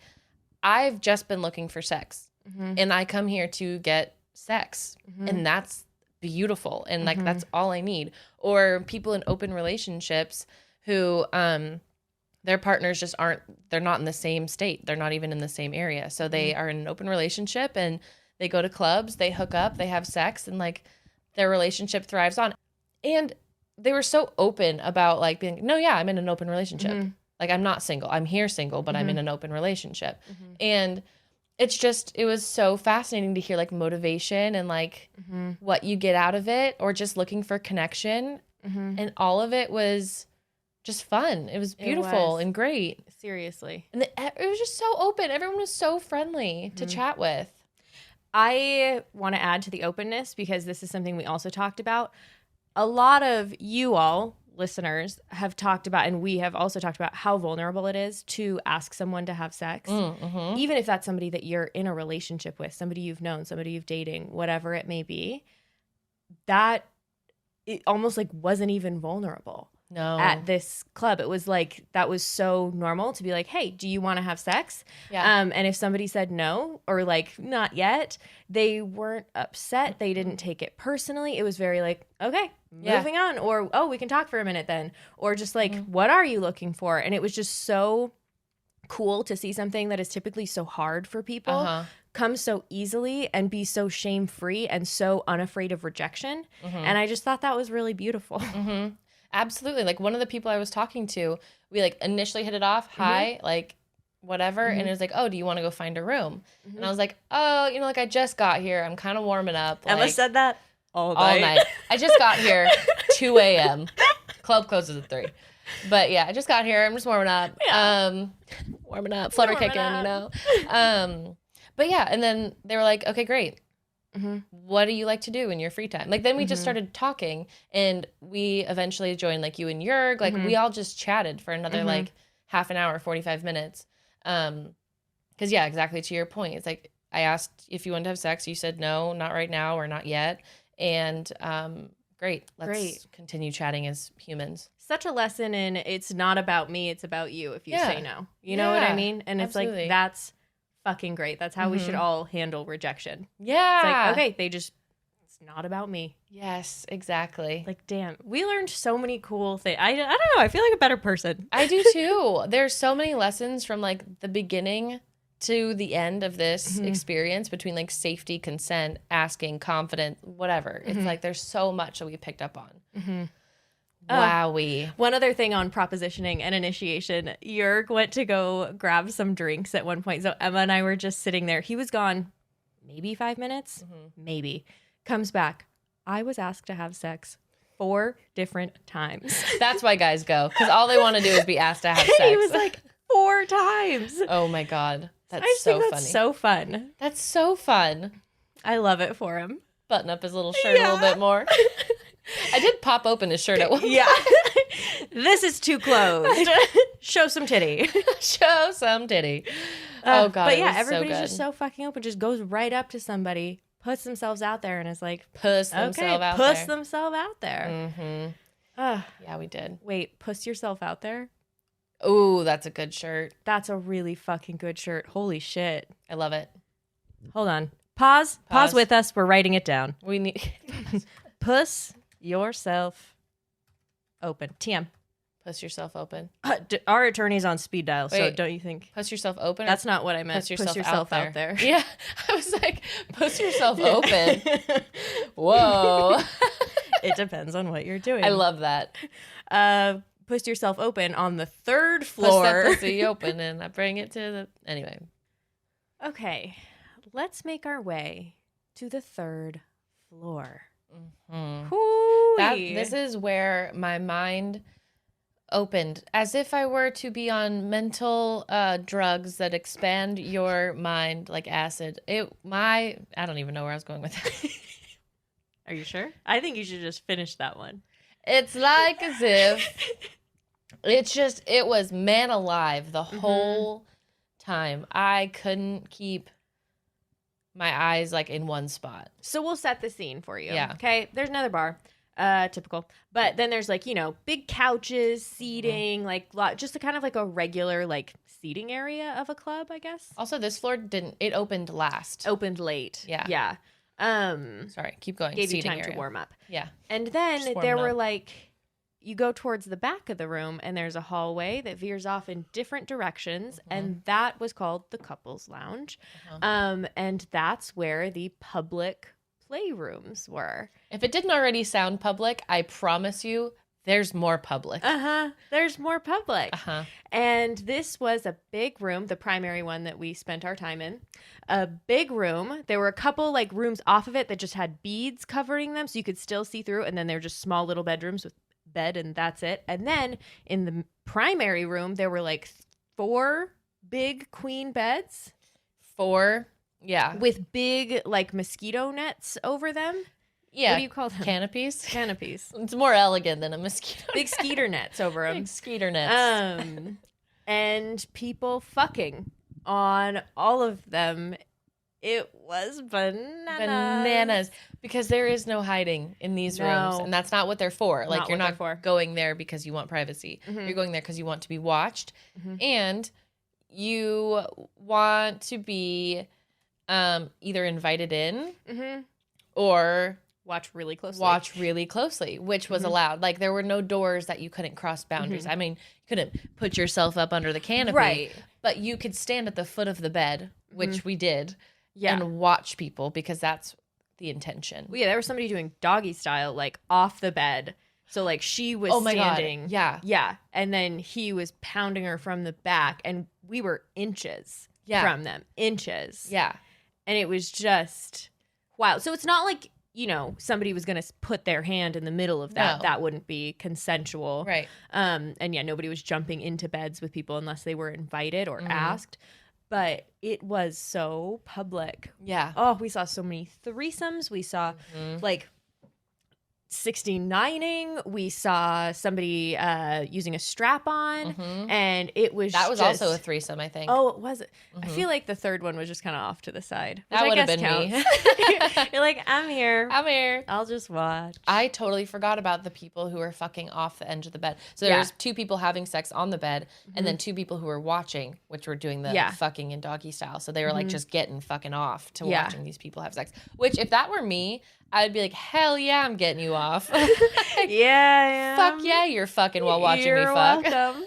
I've just been looking for sex and I come here to get sex and that's beautiful. And like, that's all I need. Or people in open relationships who, their partners just they're not in the same state. They're not even in the same area. So they are in an open relationship and they go to clubs, they hook up, they have sex, and like their relationship thrives on. And they were so open about like being, no, yeah, I'm in an open relationship. Like, I'm not single. I'm here single, but I'm in an open relationship. And it was so fascinating to hear like motivation and like what you get out of it, or just looking for connection. And all of it was just fun. It was beautiful and great.
Seriously.
And it was just so open. Everyone was so friendly to chat with.
I want to add to the openness, because this is something we also talked about. A lot of you all listeners have talked about, and we have also talked about, how vulnerable it is to ask someone to have sex. Even if that's somebody that you're in a relationship with, somebody you've known, somebody you've dating, whatever it may be, that it almost like wasn't even vulnerable.
No.
At this club, it was like, that was so normal to be like, hey, do you want to have sex? And if somebody said no, or like not yet, they weren't upset. They didn't take it personally. It was very like, okay, moving on. Or, oh, we can talk for a minute then. Or just like, what are you looking for? And it was just so cool to see something that is typically so hard for people come so easily and be so shame-free and so unafraid of rejection. And I just thought that was really beautiful.
Absolutely. Like, one of the people I was talking to, we like initially hit it off, hi, like whatever. And it was like, oh, do you want to go find a room? And I was like, oh, like I just got here. I'm kind of warming up.
Emma said that all
night. I just got here 2 a.m. Club closes at 3. But yeah, I just got here. I'm just warming up. Warming up, flutter kicking, But yeah, and then they were like, okay, great. What do you like to do in your free time? Like, then we just started talking, and we eventually joined like you and Jurg. Like, we all just chatted for another like half an hour, 45 minutes. Because yeah, exactly to your point. It's like, I asked if you wanted to have sex. You said no, not right now, or not yet. And great. Let's continue chatting as humans.
Such a lesson in, it's not about me, it's about you if you say no. You know what I mean? And it's like, that's fucking great. That's how we should all handle rejection.
Yeah.
It's like, okay, it's not about me.
Yes, exactly.
Like, damn, we learned so many cool things. I don't know. I feel like a better person.
I do too. There's so many lessons from like the beginning to the end of this experience, between like safety, consent, asking, confident, whatever. It's like, there's so much that we picked up on. Wowee.
One other thing on propositioning and initiation, Jurg went to go grab some drinks at one point. So Emma and I were just sitting there. He was gone maybe 5 minutes, maybe. Comes back. I was asked to have sex 4 different times.
That's why guys go, because all they want to do is be asked to have sex.
He was like, 4 times.
Oh my God. That's
I just
so
think
funny.
That's so fun.
That's so fun.
I love it for him.
Button up his little shirt a little bit more. I did pop open his shirt at one point.
Yeah. This is too closed. Show some titty.
Show some titty. Oh, God.
But yeah, everybody's just so fucking open. Just goes right up to somebody, puts themselves out there, and is like,
puss themselves out there.
Puss themselves out there.
Yeah, we did.
Wait, puss yourself out there?
Ooh, that's a good shirt.
That's a really fucking good shirt. Holy shit.
I love it.
Hold on. Pause with us. We're writing it down.
We need
puss yourself open. TM.
Puss yourself open.
Our attorney's on speed dial, so don't you think?
Puss yourself open?
That's not what I meant.
Puss yourself out there.
Yeah.
I was like, puss yourself open. Whoa.
It depends on what you're doing.
I love that.
Puss yourself open on the 3rd floor.
Puss that pussy open, and I bring it to the... Anyway.
Okay. Let's make our way to the 3rd floor.
This is where my mind opened as if I were to be on mental drugs that expand your mind like acid. I don't even know where I was going with that.
Are you sure? I think you should just finish that one.
It's like as if it was man alive the whole time. I couldn't keep my eyes like in one spot.
So we'll set the scene for you.
Yeah.
Okay. There's another bar. Typical. But then there's like, big couches, seating, like just a kind of like a regular like seating area of a club, I guess.
Also, this floor it opened last.
Opened late.
Yeah.
Yeah.
Sorry, keep going.
Gave you
Seating
time
area.
to warm up.
Yeah.
And then there were
up.
like, you go towards the back of the room and there's a hallway that veers off in different directions. And that was called the couples lounge. And that's where the public playrooms were.
If it didn't already sound public, I promise you there's more public.
There's more public.
Uh-huh.
And this was a big room, the primary one that we spent our time in. A big room. There were a couple like rooms off of it that just had beads covering them so you could still see through. And then there were just small little bedrooms with bed and that's it. And then in the primary room, there were like 4 big queen beds.
4, yeah.
With big like mosquito nets over them.
Yeah.
What do you call them?
Canopies?
Canopies.
It's more elegant than a mosquito.
Big skeeter nets over them.
Big skeeter nets.
And people fucking on all of them. It was bananas.
Because there is no hiding in these rooms. And that's not what they're for. Like, you're not going there because you want privacy. You're going there because you want to be watched. And you want to be either invited in or
watch really closely,
which was allowed. Like, there were no doors that you couldn't cross boundaries. I mean, you couldn't put yourself up under the canopy.
Right.
But you could stand at the foot of the bed, which we did, and watch people because that's the intention.
Well, yeah, there was somebody doing doggy style, like, off the bed. So, like, she was standing.
God. Yeah.
Yeah. And then he was pounding her from the back, and we were inches from them. Inches.
Yeah.
And it was just wow. So it's not like, somebody was going to put their hand in the middle of that. No. That wouldn't be consensual.
Right.
And yeah, nobody was jumping into beds with people unless they were invited or asked. But it was so public.
Yeah.
Oh, we saw so many threesomes. We saw like 69ing. We saw somebody using a strap on, and it was
also a threesome, I think.
Oh, it was. I feel like the third one was just kind of off to the side.
That would have been me.
You're like, I'm here. I'll just watch.
I totally forgot about the people who were fucking off the edge of the bed. So there was 2 people having sex on the bed, and then 2 people who were watching, which were doing the fucking in doggy style. So they were like just getting fucking off to watching these people have sex. Which, if that were me, I'd be like, hell yeah, I'm getting you off.
Yeah.
Fuck yeah, you're fucking while watching
me
fuck.
Welcome.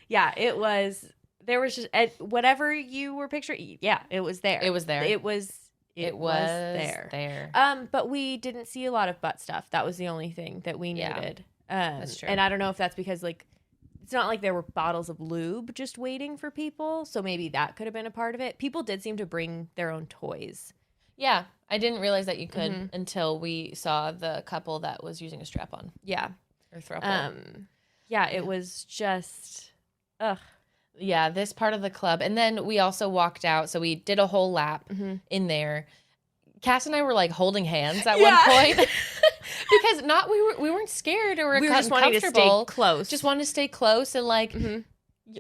Yeah, it was. There was just whatever you were picturing. Yeah, it was there.
It was there.
It was there. But we didn't see a lot of butt stuff. That was the only thing that we needed.
That's true.
And I don't know if that's because like it's not like there were bottles of lube just waiting for people. So maybe that could have been a part of it. People did seem to bring their own toys.
Yeah, I didn't realize that you could until we saw the couple that was using a strap-on.
Yeah.
Or throuple.
Yeah, it was just, ugh.
Yeah, this part of the club. And then we also walked out, so we did a whole lap in there. Cass and I were like holding hands at one point. Because we weren't scared or we were just wanting to stay
close.
Just wanted to stay close and like...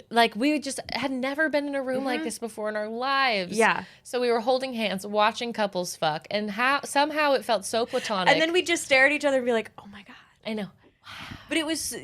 Like, we just had never been in a room like this before in our lives.
Yeah.
So we were holding hands, watching couples fuck, and somehow it felt so platonic.
And then we just stare at each other and be like, oh my God.
I know.
Wow. But it was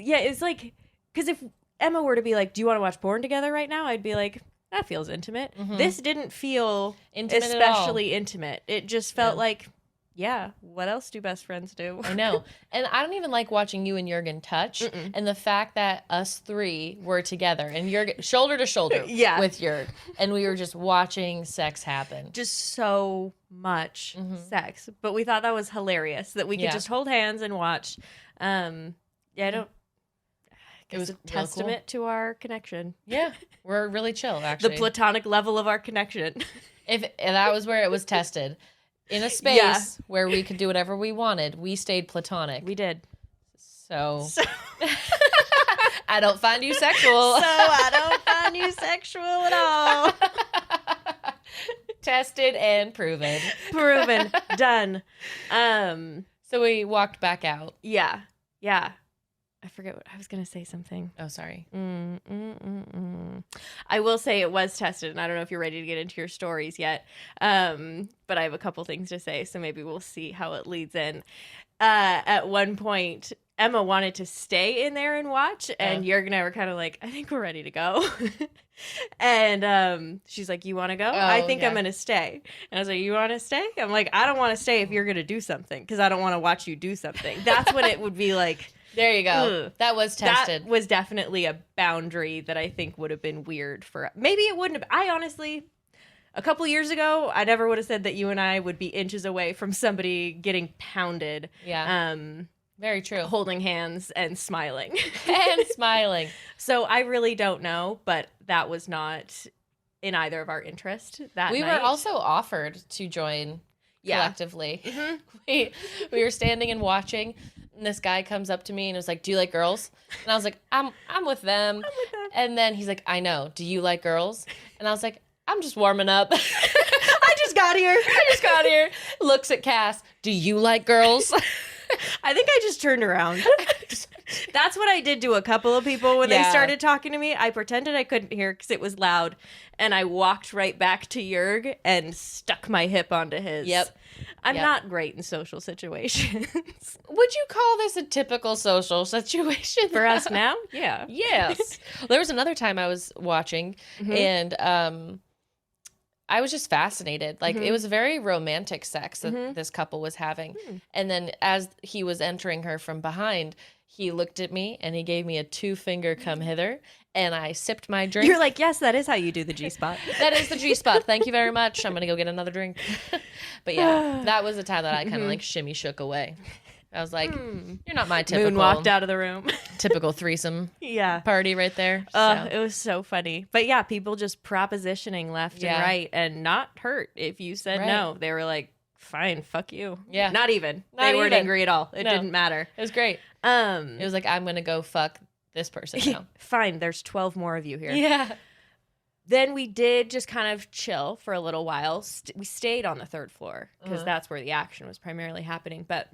like, because if Emma were to be like, do you want to watch porn together right now? I'd be like, that feels intimate. This didn't feel intimate especially intimate. It just felt like, yeah, what else do best friends do?
I know. And I don't even like watching you and Jurgen touch. And the fact that us 3 were together and Jurgen shoulder to shoulder with Jurgen. And we were just watching sex happen.
Just so much sex. But we thought that was hilarious that we could just hold hands and watch. It was a testament to our connection.
Yeah. We're really chill, actually.
The platonic level of our connection.
If that was where it was tested. In a space where we could do whatever we wanted, we stayed platonic.
We did.
So I don't find you sexual.
So I don't find you sexual at all.
Tested and proven.
Proven. Done.
So we walked back out.
Yeah. Yeah. I forget what I was going to say something.
Oh, sorry.
I will say it was tested, and I don't know if you're ready to get into your stories yet. But I have a couple things to say, so maybe we'll see how it leads in. At one point, Emma wanted to stay in there and watch, and Jurgen and I were kind of like, I think we're ready to go. And she's like, you want to go? I think I'm going to stay. And I was like, you want to stay? I'm like, I don't want to stay if you're going to do something, because I don't want to watch you do something. That's when it would be like...
There you go.
Ugh.
That was tested.
That was definitely a boundary that I think would have been weird for... Maybe it wouldn't have... I honestly... A couple years ago, I never would have said that you and I would be inches away from somebody getting pounded.
Yeah. Very true.
Holding hands and smiling.
And smiling.
So I really don't know, but that was not in either of our interest that
We
night.
were also offered to join collectively. We were standing and watching, and this guy comes up to me and was like, do you like girls? And I was like, I'm with them. And then he's like, I know. Do you like girls? And I was like, I'm just warming up.
I just got here.
Looks at Cass. Do you like girls?
I think I just turned around. That's what I did to a couple of people when they started talking to me. I pretended I couldn't hear because it was loud, and I walked right back to Jurg and stuck my hip onto his.
Yep.
I'm not great in social situations.
Would you call this a typical social situation?
For us now? Yeah.
Yes. There was another time I was watching, and I was just fascinated. Like, it was very romantic sex that this couple was having. And then as he was entering her from behind, he looked at me and he gave me a 2-finger come hither, and I sipped my drink.
You're like, yes, that is how you do the G-spot.
That is the G-spot. Thank you very much. I'm going to go get another drink. But yeah, that was the time that I kind of like shimmy shook away. I was like, you're not my typical.
Moon walked out of the room.
Typical threesome
Yeah.
party right there. So.
It was so funny. But yeah, people just propositioning left and right and not hurt if you said no. They were like, fine, fuck you.
Yeah.
Not even. They weren't angry at all. It didn't matter.
It was great. It was like, I'm going to go fuck this person now.
Fine, there's 12 more of you here.
Yeah.
Then we did just kind of chill for a little while. We stayed on the 3rd floor because that's where the action was primarily happening. But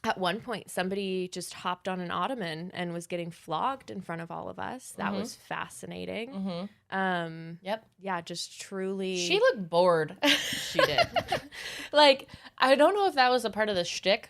at one point, somebody just hopped on an ottoman and was getting flogged in front of all of us. That was fascinating.
Yep.
Yeah, just truly.
She looked bored.
She did.
Like, I don't know if that was a part of the shtick,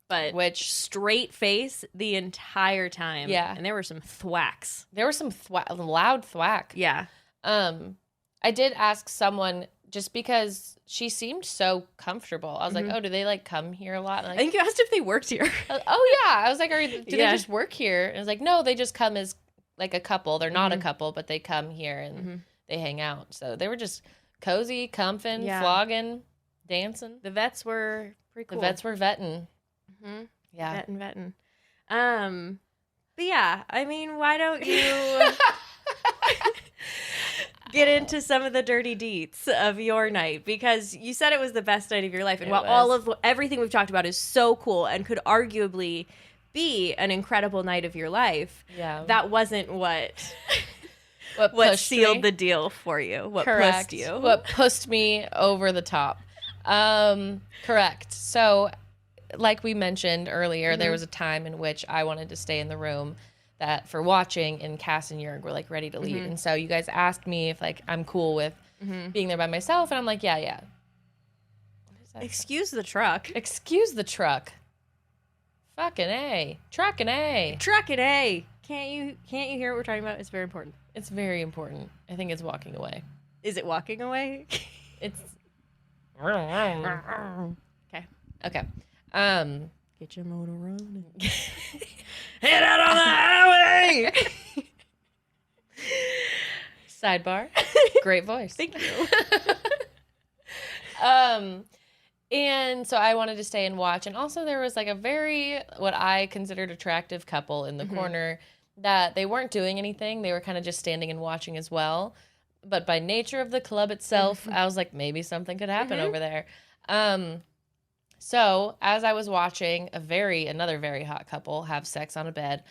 but
which
straight face the entire time.
Yeah.
And there were some thwacks.
There were some loud thwack.
Yeah.
I did ask someone, just because she seemed so comfortable. I was like, oh, do they like come here a lot? And
I think you asked if they worked here.
Oh yeah. I was like, do they just work here? And I was like, no, they just come as like a couple. They're not a couple, but they come here and they hang out. So they were just cozy, comfing, flogging, dancing.
The vets were pretty cool.
The vets were vetting.
Yeah. Vetting. But yeah, I mean, why don't you get into some of the dirty deets of your night? Because you said it was the best night of your life. And while everything we've talked about is so cool and could arguably be an incredible night of your life, that wasn't what sealed the deal for you. What pushed you.
What pushed me over the top. Correct. So, like we mentioned earlier, there was a time in which I wanted to stay in the room that for watching, and Cass and Jurg were like ready to leave. And so you guys asked me if like I'm cool with being there by myself, and I'm like, yeah.
Excuse the truck.
Excuse the truck. Fucking A. Trucking A.
Trucking A. Can't you hear what we're talking about? It's very important.
It's very important. I think it's walking away.
Is it walking away?
It's
Okay. Get your motor running.
Head out on the highway. Sidebar. Great voice.
Thank you.
And so I wanted to stay and watch. And also there was like a very, what I considered attractive couple in the corner that they weren't doing anything. They were kind of just standing and watching as well. But by nature of the club itself, I was like, maybe something could happen over there. So as I was watching another very hot couple have sex on a bed,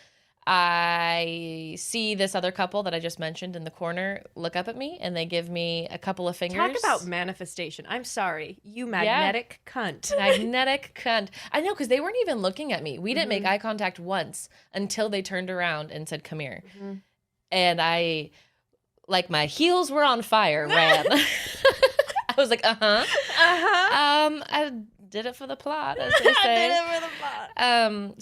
I see this other couple that I just mentioned in the corner look up at me, and they give me a couple of fingers.
Talk about manifestation. I'm sorry. You magnetic cunt.
Magnetic cunt. I know, because they weren't even looking at me. We didn't make eye contact once until they turned around and said, come here. And I, like, my heels were on fire, ran. I was like, I did it for the plot, as they say.
I did it for the plot.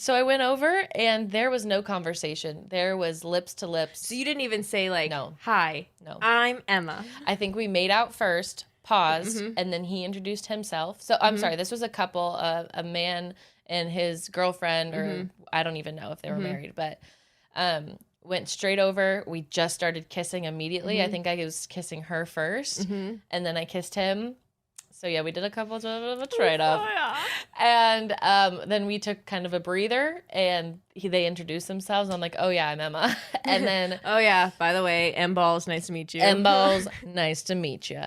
So I went over, and there was no conversation. There was lips to lips.
So you didn't even say, like,
no.
Hi,
no,
I'm Emma.
I think we made out first, paused, and then he introduced himself. So I'm sorry, this was a couple, a man and his girlfriend, or I don't even know if they were married, but went straight over. We just started kissing immediately. I think I was kissing her first, and then I kissed him. So yeah, we did a couple of a trade-off. And then we took kind of a breather, and they introduced themselves. I'm like, oh yeah, I'm Emma. And then
oh yeah, by the way, M-Balls, nice to meet you.
M-Balls, nice to meet you.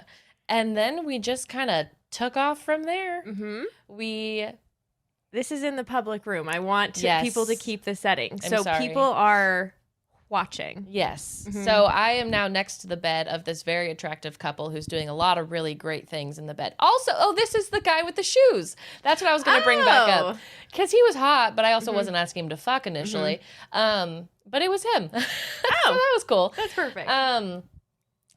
And then we just kind of took off from there.
This is in the public room. I want people to keep the setting.
I'm
so
sorry.
People are watching.
Yes. So I am now next to the bed of this very attractive couple who's doing a lot of really great things in the bed. Also, this is the guy with the shoes. That's what I was going to bring back up. Because he was hot, but I also wasn't asking him to fuck initially. But it was him. So that was cool.
That's perfect.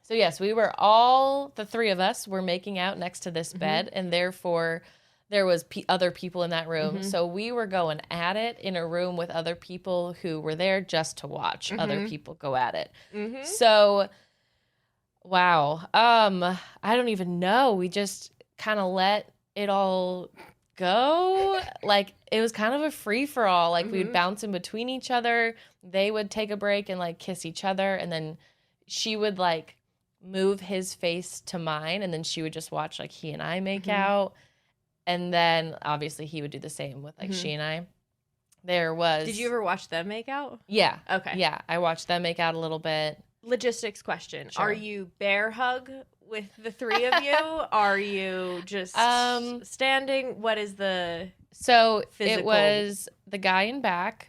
So yes, we were all, the three of us were making out next to this bed, and therefore there was other people in that room. So we were going at it in a room with other people who were there just to watch other people go at it. So, wow. I don't even know. We just kind of let it all go. Like, it was kind of a free-for-all. Like, we would bounce in between each other. They would take a break and, like, kiss each other. And then she would, like, move his face to mine. And then she would just watch, like, he and I make out. And then, obviously, he would do the same with, like, she and I. Did
you ever watch them make out?
Yeah.
Okay.
Yeah, I watched them make out a little bit.
Logistics question.
Sure.
Are you bear hug with the three of you? Are you just standing? What is the physical?
It was the guy in back.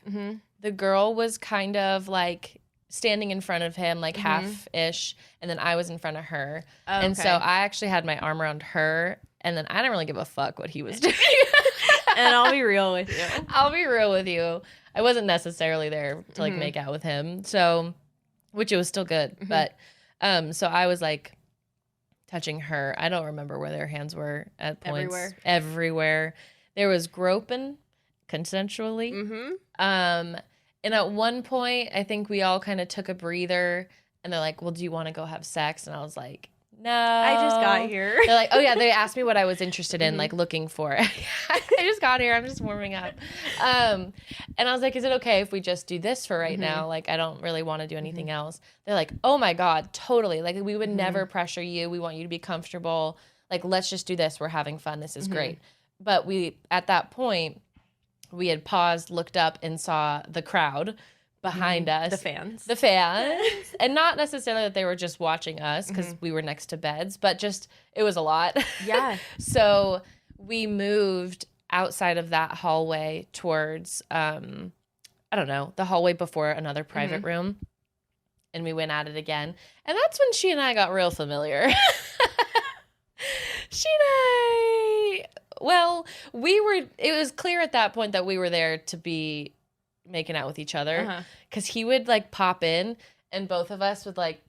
The girl was kind of, like, standing in front of him, like, half-ish. And then I was in front of her. Oh, and so I actually had my arm around her. And then I didn't really give a fuck what he was doing.
And I'll be real with you.
I'll be real with you. I wasn't necessarily there to, like, make out with him. So, which it was still good. But, so I was, like, touching her. I don't remember where their hands were at points. Everywhere. There was groping consensually. And at one point, I think we all kind of took a breather. And they're like, well, do you want to go have sex? And I was like, no.
I just got here.
They're like, oh yeah, they asked me what I was interested in, like, looking for. I just got here. I'm just warming up. And I was like, is it okay if we just do this for right now? Like, I don't really want to do anything else. They're like, oh my God, totally. Like, we would never pressure you. We want you to be comfortable. Like, let's just do this. We're having fun. This is great. But at that point, we had paused, looked up, and saw the crowd behind us.
The fans.
And not necessarily that they were just watching us because we were next to beds, but just, it was a lot.
Yeah.
So we moved outside of that hallway towards, I don't know, the hallway before another private room. And we went at it again. And that's when she and I got real familiar. It was clear at that point that we were there to be making out with each other, because he would, like, pop in and both of us would, like,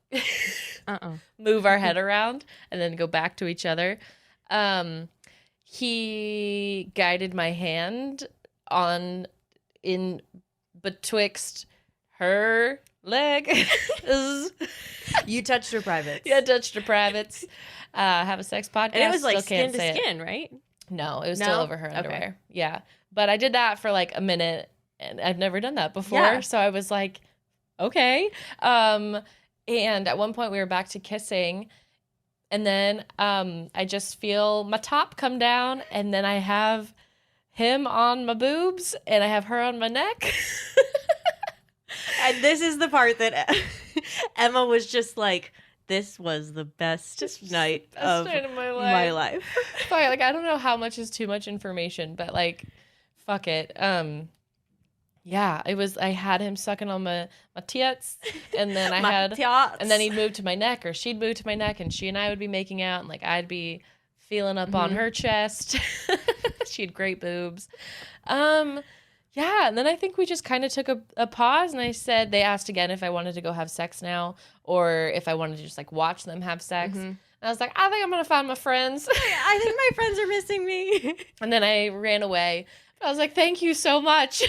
move our head around and then go back to each other. He guided my hand in betwixt her leg.
You touched her privates.
Yeah, touched her privates. Have a sex podcast.
And it was, like,
Still
skin to skin, right?
No, it was still over her underwear. Okay. Yeah. But I did that for, like, a minute. And I've never done that before. So I was like, okay. And at one point we were back to kissing. And then I just feel my top come down. And then I have him on my boobs. And I have her on my neck.
And this is the part that Emma was just like, this was the best night of my life.
Sorry, like, I don't know how much is too much information. But, like, fuck it. Yeah, I had him sucking on my tits, and then
Tits.
and then he'd move to my neck, or she'd move to my neck, and she and I would be making out, and like I'd be feeling up on her chest. She had great boobs. Yeah, and then I think we just kind of took a pause, and they asked again if I wanted to go have sex now, or if I wanted to just like watch them have sex. And I was like, I think I'm gonna find my friends.
I think my friends are missing me.
And then I ran away. I was like, thank you so much.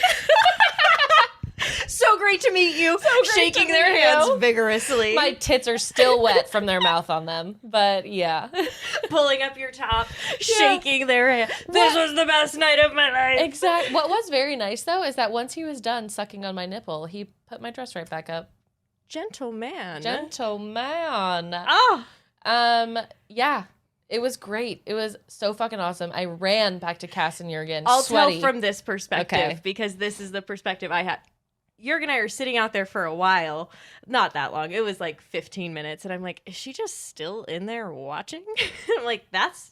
So great to meet you. Shaking their hands vigorously.
My tits are still wet from their mouth on them, but yeah.
Pulling up your top, shaking their hand. This was the best night of my life.
Exactly. What was very nice, though, is that once he was done sucking on my nipple, he put my dress right back up.
Gentleman.
Oh. Yeah. It was great. It was so fucking awesome. I ran back to Cass and Jurgen,
I'll
sweaty.
tell from this perspective, because this is the perspective I had. Jurgen and I are sitting out there for a while. Not that long. It was like 15 minutes. And I'm like, is she just still in there watching? I'm like, that's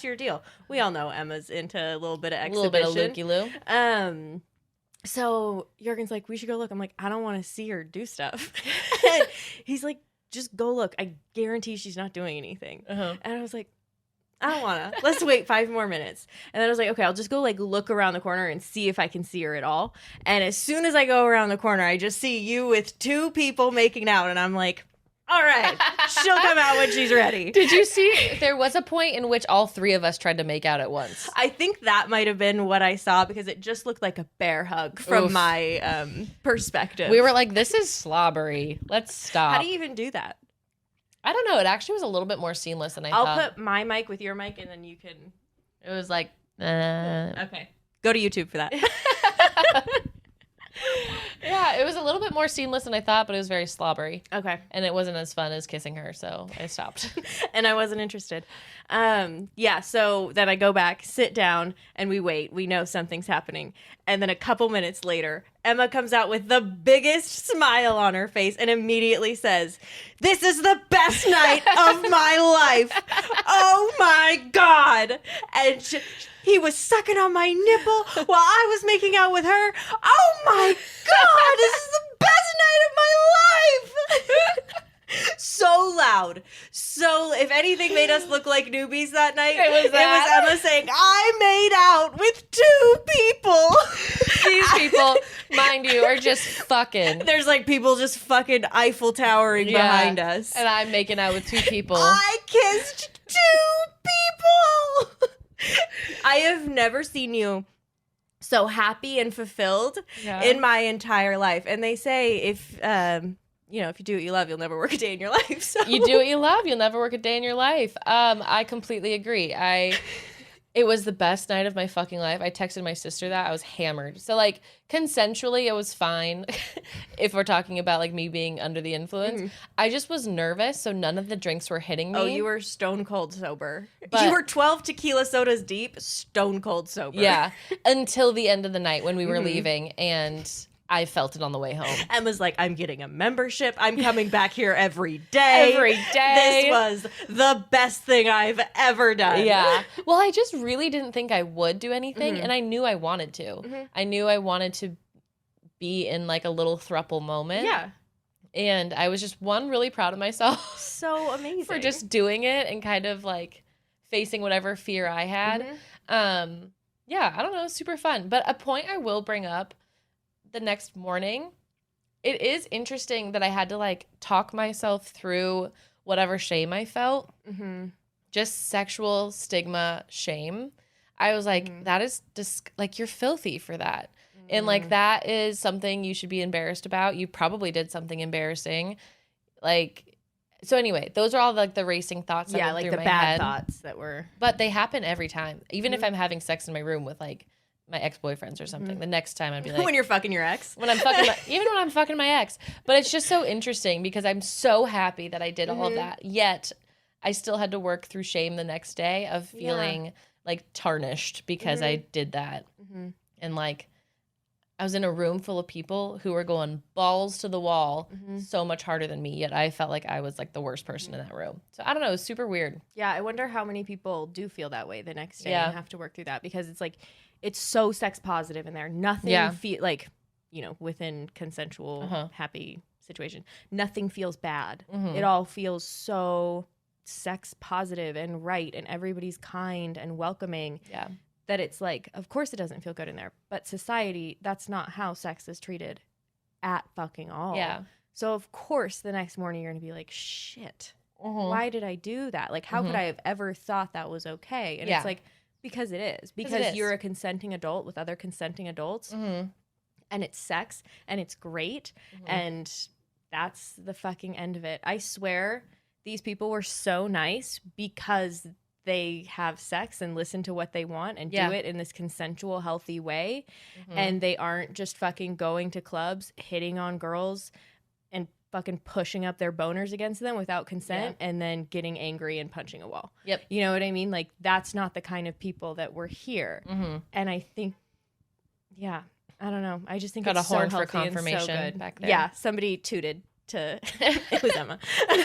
your deal. We all know Emma's into a little bit of exhibition.
A little bit of looky-loo.
So Jurgen's like, we should go look. I'm like, I don't want to see her do stuff. And he's like, just go look. I guarantee she's not doing anything. And I was like, I don't want to. Let's wait 5 more minutes. And then I was like, okay, I'll just go like look around the corner and see if I can see her at all. And as soon as I go around the corner, I just see you with 2 people making out. And I'm like, all right, she'll come out when she's ready.
Did you see? There was a point in which all 3 of us tried to make out at once.
I think that might have been what I saw, because it just looked like a bear hug from my perspective.
We were like, this is slobbery. Let's stop.
How do you even do that?
I don't know. It actually was a little bit more seamless than I thought.
I'll put my mic with your mic, and then you can...
It was like...
Okay. Go to YouTube for that.
Yeah, it was a little bit more seamless than I thought, but it was very slobbery.
Okay.
And it wasn't as fun as kissing her, so I stopped.
And I wasn't interested. Yeah, so then I go back, sit down, and we wait. We know something's happening. And then a couple minutes later, Emma comes out with the biggest smile on her face and immediately says, "This is the best night of my life. Oh my God." And he was sucking on my nipple while I was making out with her. Oh my God, this is the best night of my life. So loud. So if anything made us look like newbies that night, it was Emma saying, I made out with 2 people.
These people, mind you, are just fucking.
There's like people just fucking Eiffel Towering behind us.
And I'm making out with 2 people.
I kissed 2 people. I have never seen you so happy and fulfilled in my entire life. And they say if you do what you love, you'll never work a day in your life. So
you do what you love, you'll never work a day in your life. I completely agree. It was the best night of my fucking life. I texted my sister that. I was hammered. So, like, consensually, it was fine if we're talking about, like, me being under the influence. I just was nervous, so none of the drinks were hitting me.
Oh, you were stone cold sober. You were 12 tequila sodas deep, stone cold sober.
Yeah, until the end of the night when we were leaving, and I felt it on the way home.
Emma's like, I'm getting a membership. I'm coming back here every day.
Every day.
This was the best thing I've ever done.
Yeah. Well, I just really didn't think I would do anything, and I knew I wanted to. I knew I wanted to be in, like, a little throuple moment. Yeah. And I was just, really proud of myself.
So amazing.
For just doing it and kind of, like, facing whatever fear I had. Yeah, I don't know. Super fun. But a point I will bring up, the next morning, it is interesting that I had to, like, talk myself through whatever shame I felt. Just sexual stigma shame. I was like, that is like, you're filthy for that. And, like, that is something you should be embarrassed about. You probably did something embarrassing. Like, so anyway, those are all, like, the racing thoughts that went through my head.
Yeah, like the bad thoughts that were.
But they happen every time. Even if I'm having sex in my room with, like, my ex-boyfriends or something. The next time I'd be like...
When you're fucking your ex?
Even when I'm fucking my ex. But it's just so interesting because I'm so happy that I did all of that. Yet, I still had to work through shame the next day of feeling, like, tarnished because I did that. And, like, I was in a room full of people who were going balls to the wall so much harder than me. Yet, I felt like I was, like, the worst person in that room. So, I don't know. It was super weird.
Yeah, I wonder how many people do feel that way the next day and have to work through that because it's, like... It's so sex positive in there. Nothing like within consensual, happy situation, nothing feels bad.
Mm-hmm.
It all feels so sex positive and right, and everybody's kind and welcoming.
Yeah.
That it's like, of course it doesn't feel good in there, but society, that's not how sex is treated at fucking all.
Yeah.
So of course the next morning you're gonna be like, shit,
Mm-hmm.
why did I do that? Like, how could I have ever thought that was okay? And it's like, because it is. Because you're a consenting adult with other consenting adults, and it's sex, and it's great, and that's the fucking end of it. I swear these people were so nice because they have sex and listen to what they want and do it in this consensual, healthy way. And they aren't just fucking going to clubs, hitting on girls and fucking pushing up their boners against them without consent and then getting angry and punching a wall.
Yep.
You know what I mean? Like, that's not the kind of people that were here. And I think, I don't know. I just think
got
it's
a horn
so
for
healthy and so
confirmation
good.
back there.
Yeah, somebody tooted to, it was Emma.
No,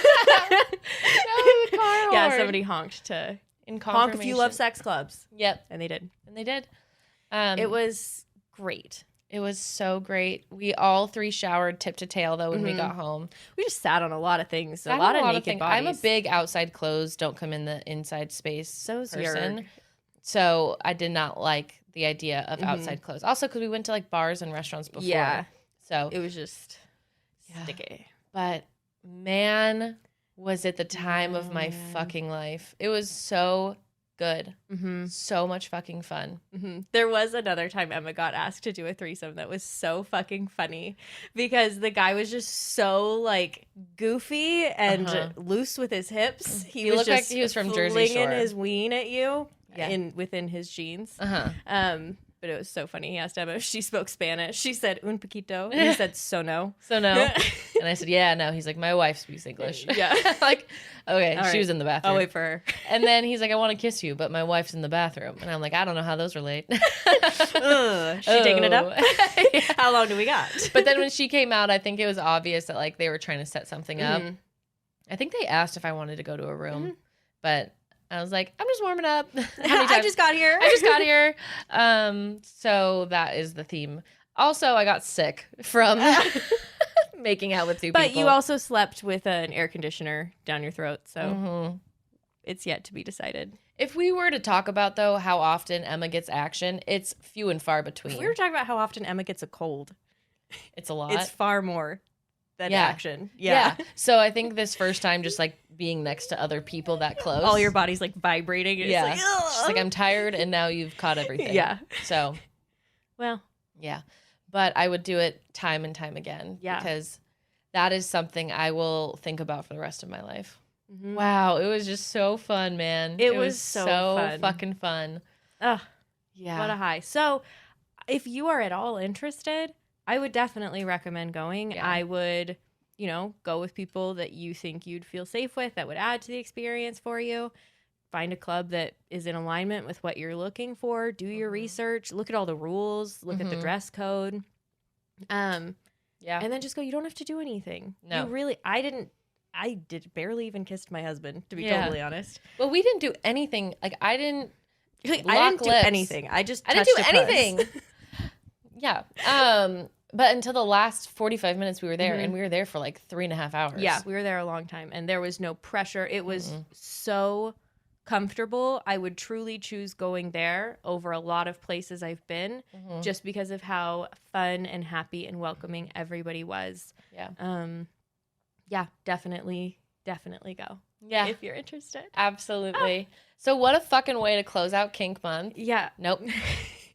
car
Yeah,
horn.
somebody honked to
In
honk if you love sex clubs.
Yep.
And they did.
And they did.
It was great.
It was so great. We all three showered tip to tail, though, when we got home.
We just sat on a lot of things.
Sat
A lot
on
of naked
things.
bodies.
I'm a big outside clothes, don't come in the inside space
So's
person.
Yerg.
So I did not like the idea of outside clothes. Also, because we went to like bars and restaurants before.
Yeah.
So
It was just sticky.
But man, was it the time of my fucking life. It was so good. So much fucking fun.
There was another time Emma got asked to do a threesome that was so fucking funny because the guy was just so like goofy and loose with his hips. He
looked
just
like he was from Jersey Shore.
flinging his ween at you within his jeans. But it was so funny. He asked Emma if she spoke Spanish. She said un poquito. And he said so no.
So no. And I said, yeah, no. He's like, my wife speaks English.
Yeah.
Like, okay,
All
she
right.
was in the bathroom.
I'll wait for her.
And then he's like, I want to kiss you, but my wife's in the bathroom. And I'm like, I don't know how those relate.
Ugh, she taking it up? How long do we got?
But then when she came out, I think it was obvious that like they were trying to set something up. I think they asked if I wanted to go to a room, but I was like, I'm just warming up.
I just got here.
I just got here. So that is the theme. Also, I got sick from making out with two people.
But you also slept with an air conditioner down your throat, so it's yet to be decided.
If we were to talk about, though, how often Emma gets action, it's few and far between.
If we were talking about how often Emma gets a cold,
it's a lot.
it's far more than action. Yeah.
So I think this first time, just like being next to other people that close.
All your body's like vibrating. And
yeah.
It's like, ugh.
She's like, I'm tired, and now you've caught everything.
Yeah.
So,
well,
yeah. But I would do it time and time again.
Yeah.
Because that is something I will think about for the rest of my life. Wow. It was just so fun, man.
It was so fun.
Fucking fun.
Ugh.
Yeah.
What a high. So if you are at all interested, I would definitely recommend going.
Yeah.
I would, go with people that you think you'd feel safe with, that would add to the experience for you. Find a club that is in alignment with what you're looking for. Do your research. Look at all the rules. Look at the dress code.
Yeah.
And then just go. You don't have to do anything.
No.
You really, I did barely even kissed my husband, to be totally honest.
Well, we didn't do anything. Like, I didn't
I didn't do
lips.
anything. I just
I didn't do
touched a puss.
anything. Yeah. But until the last 45 minutes we were there, and we were there for like 3.5 hours.
Yeah, we were there a long time, and there was no pressure. It was so comfortable. I would truly choose going there over a lot of places I've been, just because of how fun and happy and welcoming everybody was.
Yeah.
Yeah, definitely go.
Yeah.
If you're interested.
Absolutely. So what a fucking way to close out Kink Month.
Yeah.
Nope.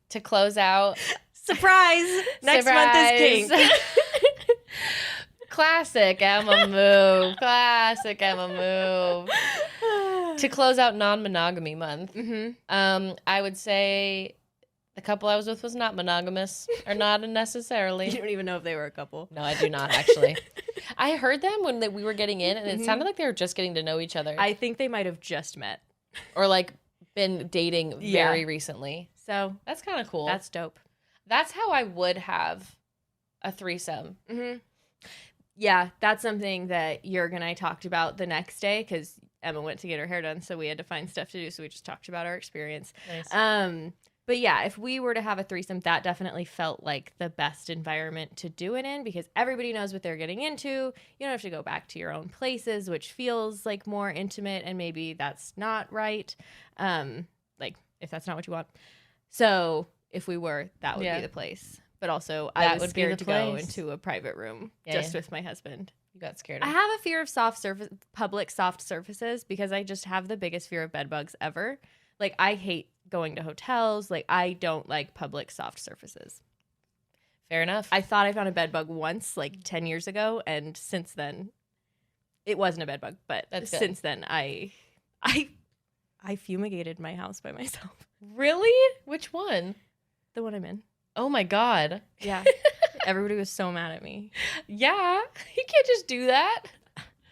To close out.
Surprise! Next month is Kink.
Classic Emma move. Classic Emma move. To close out non-monogamy month. I would say the couple I was with was not monogamous, or not necessarily.
You don't even know if they were a couple.
No, I do not, actually. I heard them when we were getting in, and it sounded like they were just getting to know each other.
I think they might have just met.
Or, like, been dating very recently.
So
That's kind of cool.
that's dope.
That's how I would have a threesome.
Yeah, that's something that Jurg and I talked about the next day, because Emma went to get her hair done, so we had to find stuff to do, so we just talked about our experience.
Nice.
But yeah, if we were to have a threesome, that definitely felt like the best environment to do it in because everybody knows what they're getting into. You don't have to go back to your own places, which feels like more intimate, and maybe that's not right. Like if that's not what you want. So if we were, that would be the place. But also, I was scared to go into a private room with my husband.
You got scared.
I have a fear of public soft surfaces because I just have the biggest fear of bed bugs ever. Like I hate going to hotels. Like I don't like public soft surfaces.
Fair enough.
I thought I found a bed bug once, like 10 years ago, and since then, it wasn't a bed bug. But since then, I fumigated my house by myself.
Really? Which one?
The one I'm in.
Oh my God.
Yeah. Everybody was so mad at me.
Yeah. You can't just do that.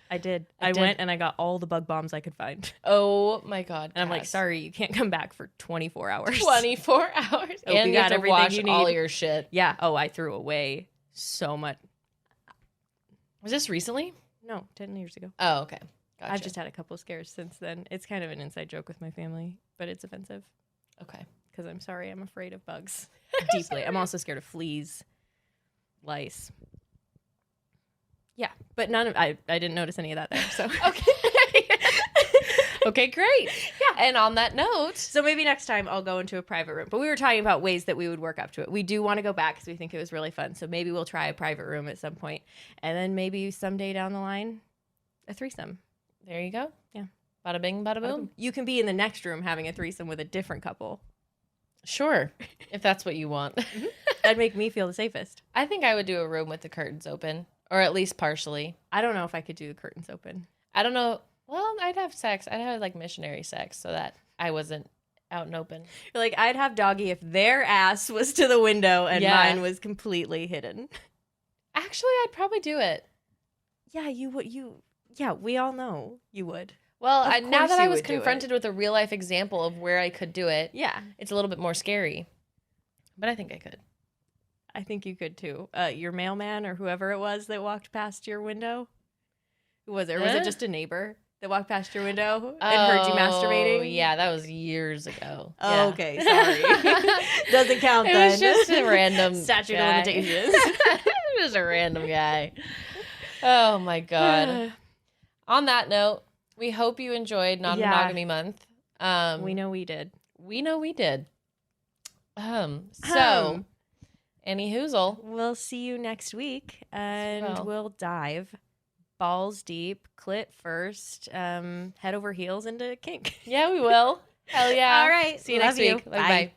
I did. I went and I got all the bug bombs I could find.
Oh my God.
And I'm like, sorry, you can't come back for 24 hours.
24 hours? And you got to wash all your shit.
Yeah. Oh, I threw away so much.
Was this recently?
No, 10 years ago.
Oh, okay. Gotcha.
I've just had a couple scares since then. It's kind of an inside joke with my family, but it's offensive.
Okay.
Because I'm sorry, I'm afraid of bugs deeply. I'm also scared of fleas, lice. Yeah, but I didn't notice any of that there. So
okay. Okay, great. Yeah. And on that note,
so maybe next time I'll go into a private room. But we were talking about ways that we would work up to it. We do want to go back because we think it was really fun. So maybe we'll try a private room at some point, and then maybe someday down the line, a threesome.
There you go.
Yeah.
Bada bing, bada boom.
You can be in the next room having a threesome with a different couple.
Sure, if that's what you want.
That'd make me feel the safest.
I think I would do a room with the curtains open, or at least partially.
I don't know if I could do the curtains open.
I don't know. Well, I'd have sex. I'd have like missionary sex so that I wasn't out and open.
You're like, I'd have doggy if their ass was to the window and mine was completely hidden.
Actually, I'd probably do it.
Yeah, you would. Yeah, we all know you would.
Well, now that I was confronted with a real life example of where I could do it, it's a little bit more scary. But I think I could.
I think you could too. Your mailman or whoever it was that walked past your window. Who was it? Or was it just a neighbor that walked past your window and heard you masturbating?
Yeah, that was years ago.
Oh, yeah. Okay, sorry. Doesn't count then.
It was just a random
statute of limitations.
It was a random guy. Oh my God. On that note, we hope you enjoyed non-monogamy month.
We know we did.
So, any hoozle.
We'll see you next week, and we'll dive balls deep, clit first, head over heels into kink.
Yeah, we will. Hell yeah.
All right.
See you next week. Bye.